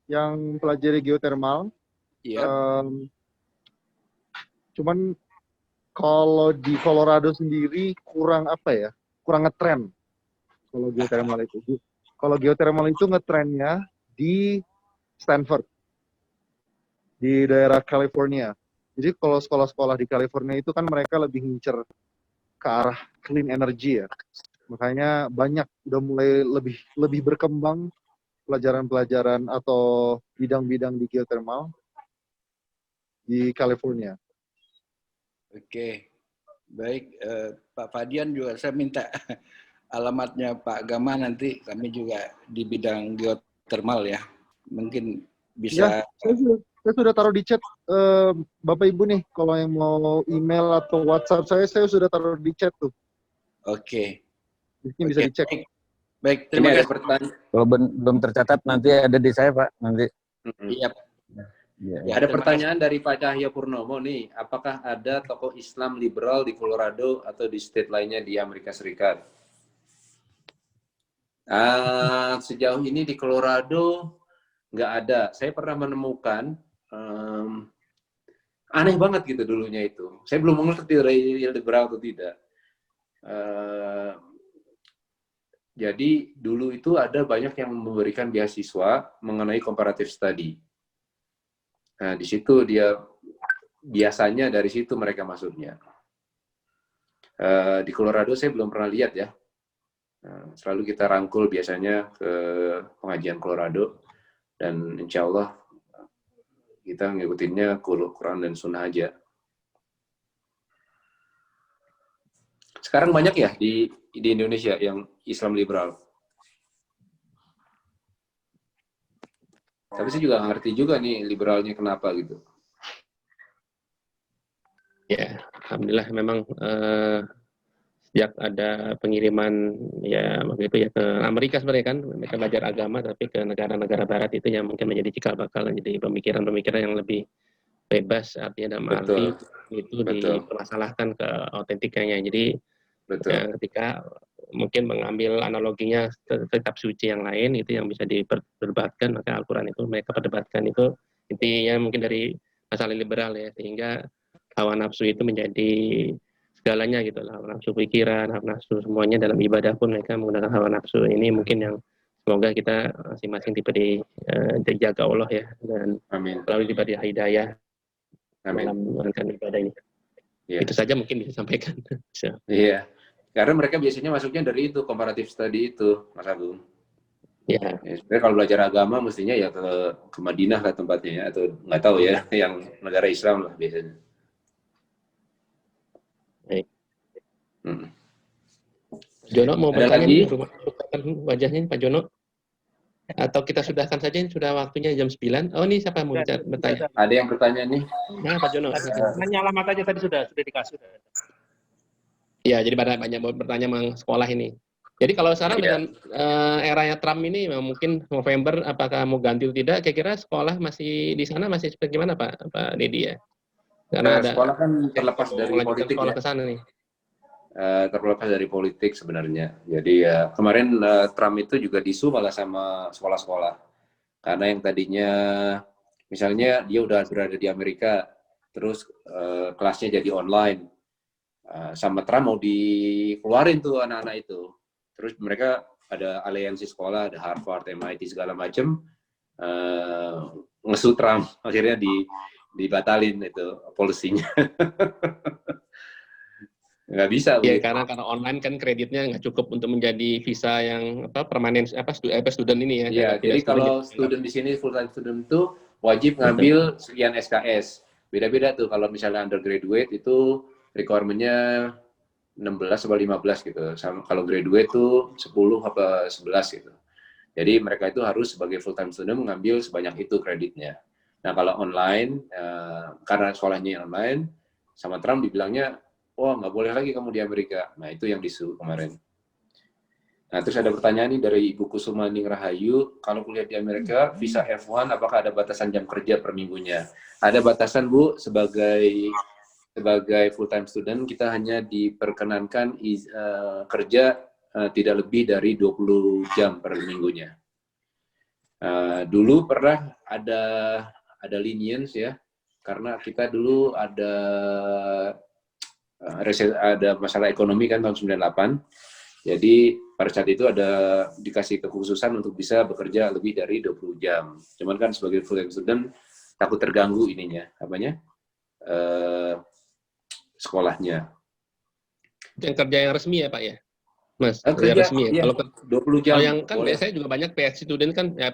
yang pelajari geothermal. Iya. Cuman kalau di Colorado sendiri kurang apa ya? Kurang ngetren kalau geothermal itu. Kalau geothermal itu ngetrennya di Stanford, di daerah California. Jadi kalau sekolah-sekolah di California itu kan mereka lebih ngincer ke arah clean energy ya. Makanya banyak udah mulai lebih berkembang pelajaran-pelajaran atau bidang-bidang di geothermal di California. Oke, baik Pak Fadian juga saya minta alamatnya Pak Gama, nanti kami juga di bidang geothermal ya. Mungkin bisa. Ya, saya sudah taruh di chat Bapak Ibu nih, kalau yang mau email atau WhatsApp saya sudah taruh di chat tuh. Oke. Mungkin bisa dicek. Baik, terima kasih. Kalau belum tercatat nanti ada di saya Pak, nanti. Iya. Ya, ada pertanyaan dari Pak Cahyo Purnomo nih, apakah ada tokoh Islam liberal di Colorado atau di state lainnya di Amerika Serikat? Sejauh ini di Colorado nggak ada. Saya pernah menemukan aneh banget gitu dulunya itu. Saya belum mengerti liberal atau tidak. Jadi dulu itu ada banyak yang memberikan beasiswa mengenai comparative study. Nah, di situ dia biasanya dari situ mereka masuknya. Di Colorado saya belum pernah lihat ya. Selalu kita rangkul biasanya ke pengajian Colorado dan insya Allah kita ngikutinnya Quran dan Sunnah aja. Sekarang banyak ya di Indonesia yang Islam liberal. Tapi saya juga ngerti juga nih liberalnya kenapa gitu. Ya, alhamdulillah memang sejak ada pengiriman ya waktu itu ya ke Amerika sebenarnya kan mereka belajar agama, tapi ke negara-negara barat itu yang mungkin menjadi cikal bakal jadi pemikiran-pemikiran yang lebih bebas, artinya dalam arti itu dipermasalahkan ke autentikanya. Jadi ketika mungkin mengambil analoginya kitab suci yang lain itu yang bisa diperdebatkan, maka Al-Quran itu mereka perdebatkan. Itu intinya mungkin dari masalah liberal ya, sehingga hawa nafsu itu menjadi segalanya gitu lah, hawa nafsu pikiran, hawa nafsu semuanya dalam ibadah pun mereka menggunakan hawa nafsu. Ini mungkin yang semoga kita masing-masing dijaga Allah ya, dan selalu diberi hidayah dalam menjalankan ibadah ini. Itu saja mungkin bisa sampaikan. Iya, karena mereka biasanya masuknya dari itu, comparative study itu, Mas Agung. Ya. Sebenarnya kalau belajar agama mestinya ya ke Madinah lah tempatnya ya, atau nggak tahu ya, yang negara Islam lah biasanya. Baik. Jono mau bertanya nih, wajahnya Pak Jono? Atau kita sudahkan saja, sudah waktunya jam 9. Oh, ini siapa yang mau bertanya? Ada yang bertanya nih. Nah, Pak Jono. Nanya alamat aja tadi sudah dikasih. Ya, jadi banyak bertanya mengenai sekolah ini. Jadi kalau sekarang dengan eranya Trump ini mungkin November apakah mau ganti atau tidak? Kira-kira sekolah masih di sana masih seperti gimana Pak Dedi ya? Karena ada sekolah kan terlepas dari politik sekolah ya. ke sana nih. Terlepas dari politik sebenarnya. Jadi ya kemarin Trump itu juga diisu malah sama sekolah-sekolah. Karena yang tadinya misalnya dia udah berada di Amerika, terus kelasnya jadi online. Sama Trump mau dikeluarin tuh anak-anak itu. Terus mereka ada aliansi sekolah, ada Harvard, MIT segala macam, ngesu Trump, akhirnya dibatalin itu polisinya. Nggak bisa. Ya, karena online kan kreditnya nggak cukup untuk menjadi visa yang permanen student ini ya. Ya, jadi kalau student di sini full time student itu wajib ngambil sekian SKS. Beda-beda tuh kalau misalnya undergraduate itu requirement-nya 16 atau 15 gitu. Sama kalau graduate tuh 10 apa 11 gitu. Jadi mereka itu harus sebagai full time student mengambil sebanyak itu kreditnya. Nah, kalau online karena sekolahnya online, sama Trump dibilangnya wah, nggak boleh lagi kamu di Amerika. Nah, itu yang disu kemarin. Nah, terus ada pertanyaan nih dari Ibu Kusuma Ning Rahayu. Kalau kuliah di Amerika, visa F1, apakah ada batasan jam kerja per minggunya? Ada batasan, Bu. Sebagai full-time student, kita hanya diperkenankan kerja tidak lebih dari 20 jam per minggunya. Dulu pernah ada lenience ya, karena kita dulu ada masalah ekonomi kan tahun 98. Jadi pada saat itu ada dikasih kekhususan untuk bisa bekerja lebih dari 20 jam. Cuman kan sebagai full time student takut terganggu ininya, sekolahnya. Yang kerja yang resmi ya Pak ya? Mas, kerja resmi ya? Kalau 20 jam. Kalau yang kan biasanya juga banyak PhD student kan ya,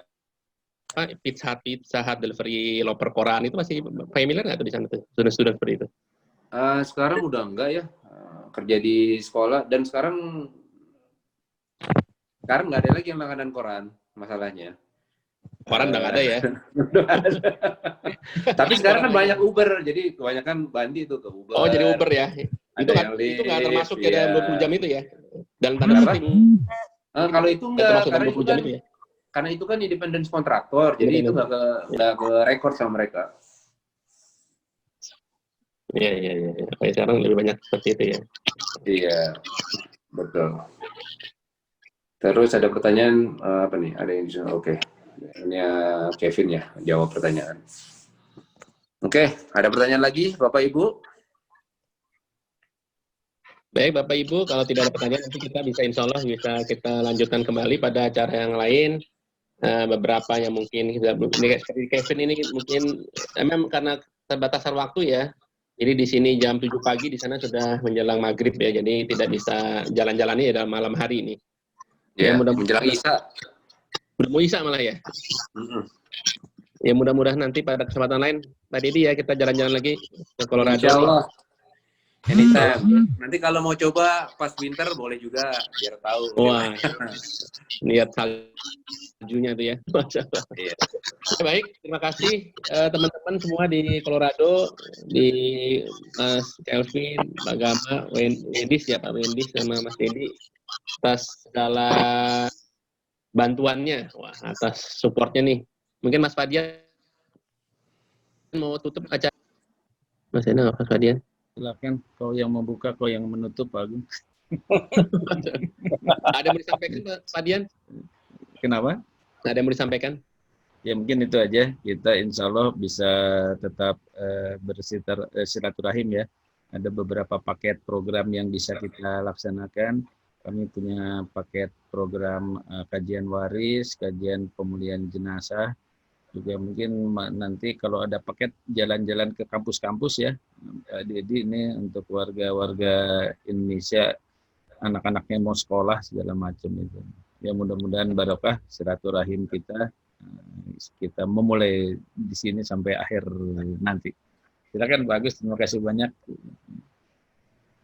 Pizza Hut, delivery, loper koran itu masih familiar nggak tuh di sana tuh student seperti itu? Sekarang udah enggak ya, kerja di sekolah, dan sekarang nggak ada lagi yang langganan koran masalahnya. Koran udah nggak ada ya. Tapi sekarang kan banyak Uber, jadi kebanyakan bandi itu ke Uber. Oh, jadi Uber ya. Itu nggak termasuk ya dalam 20 jam itu ya. Dan tanda kutip. Kalau itu enggak, karena itu kan, karena itu kan independent kontraktor, jadi itu nggak ke record sama mereka. Iya. Sekarang lebih banyak seperti itu ya. Iya, betul. Terus ada pertanyaan apa nih? Ada yang oke. Ini Kevin ya jawab pertanyaan. Oke, ada pertanyaan lagi, Bapak Ibu? Baik, Bapak Ibu, kalau tidak ada pertanyaan nanti kita insya Allah bisa kita lanjutkan kembali pada acara yang lain. Beberapa yang mungkin seperti Kevin ini mungkin memang karena terbatasan waktu ya. Jadi di sini jam 7 pagi, di sana sudah menjelang maghrib ya, jadi tidak bisa jalan-jalan ya dalam malam hari ini. Ya, menjelang Isya. Udah mau Isya malah ya. Ya mudah-mudahan nanti pada kesempatan lain, Pak Didi ya, kita jalan-jalan lagi ke Colorado. Insya Allah. Anytime. Nanti kalau mau coba pas winter boleh juga, biar tahu. Wah, lihat saljunya tuh ya. Iya. Baik, terima kasih teman-teman semua di Colorado, di Mas Kelvin, Pak Gama, Wendis ya Pak Wendis sama Mas Dedi atas segala bantuannya, atas supportnya nih. Mungkin Mas Fadian mau tutup acara. Mas Ena, Mas Fadian. Silakan, kau yang membuka, kau yang menutup, Pak Agung. Ada yang mau disampaikan, Pak Fadian? Kenapa? Ada yang mau disampaikan? Ya mungkin itu aja. Kita insya Allah bisa tetap bersilaturahim ya. Ada beberapa paket program yang bisa kita laksanakan. Kami punya paket program kajian waris, kajian pemulihan jenazah. Juga mungkin nanti kalau ada paket jalan-jalan ke kampus-kampus ya. Jadi ini untuk warga-warga Indonesia, anak-anaknya mau sekolah segala macam itu. Ya mudah-mudahan barokah silaturahim kita memulai di sini sampai akhir nanti. Silakan Pak Agus, terima kasih banyak.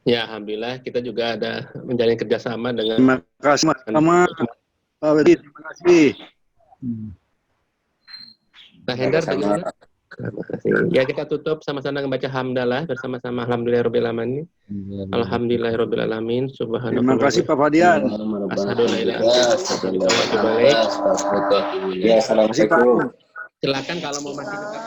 Ya, alhamdulillah kita juga ada menjalin kerjasama dengan. Terima kasih sama Pak Wedi, terima kasih. Nah, Hendar bagaimana? Ya, kita tutup sama-sama membaca hamdalah bersama-sama alhamdulillahirabbil alamin. Alhamdulillahirabbil subhanallah. Terima kasih Pak Fadian. Assalamualaikum. Silakan kalau mau masih tetap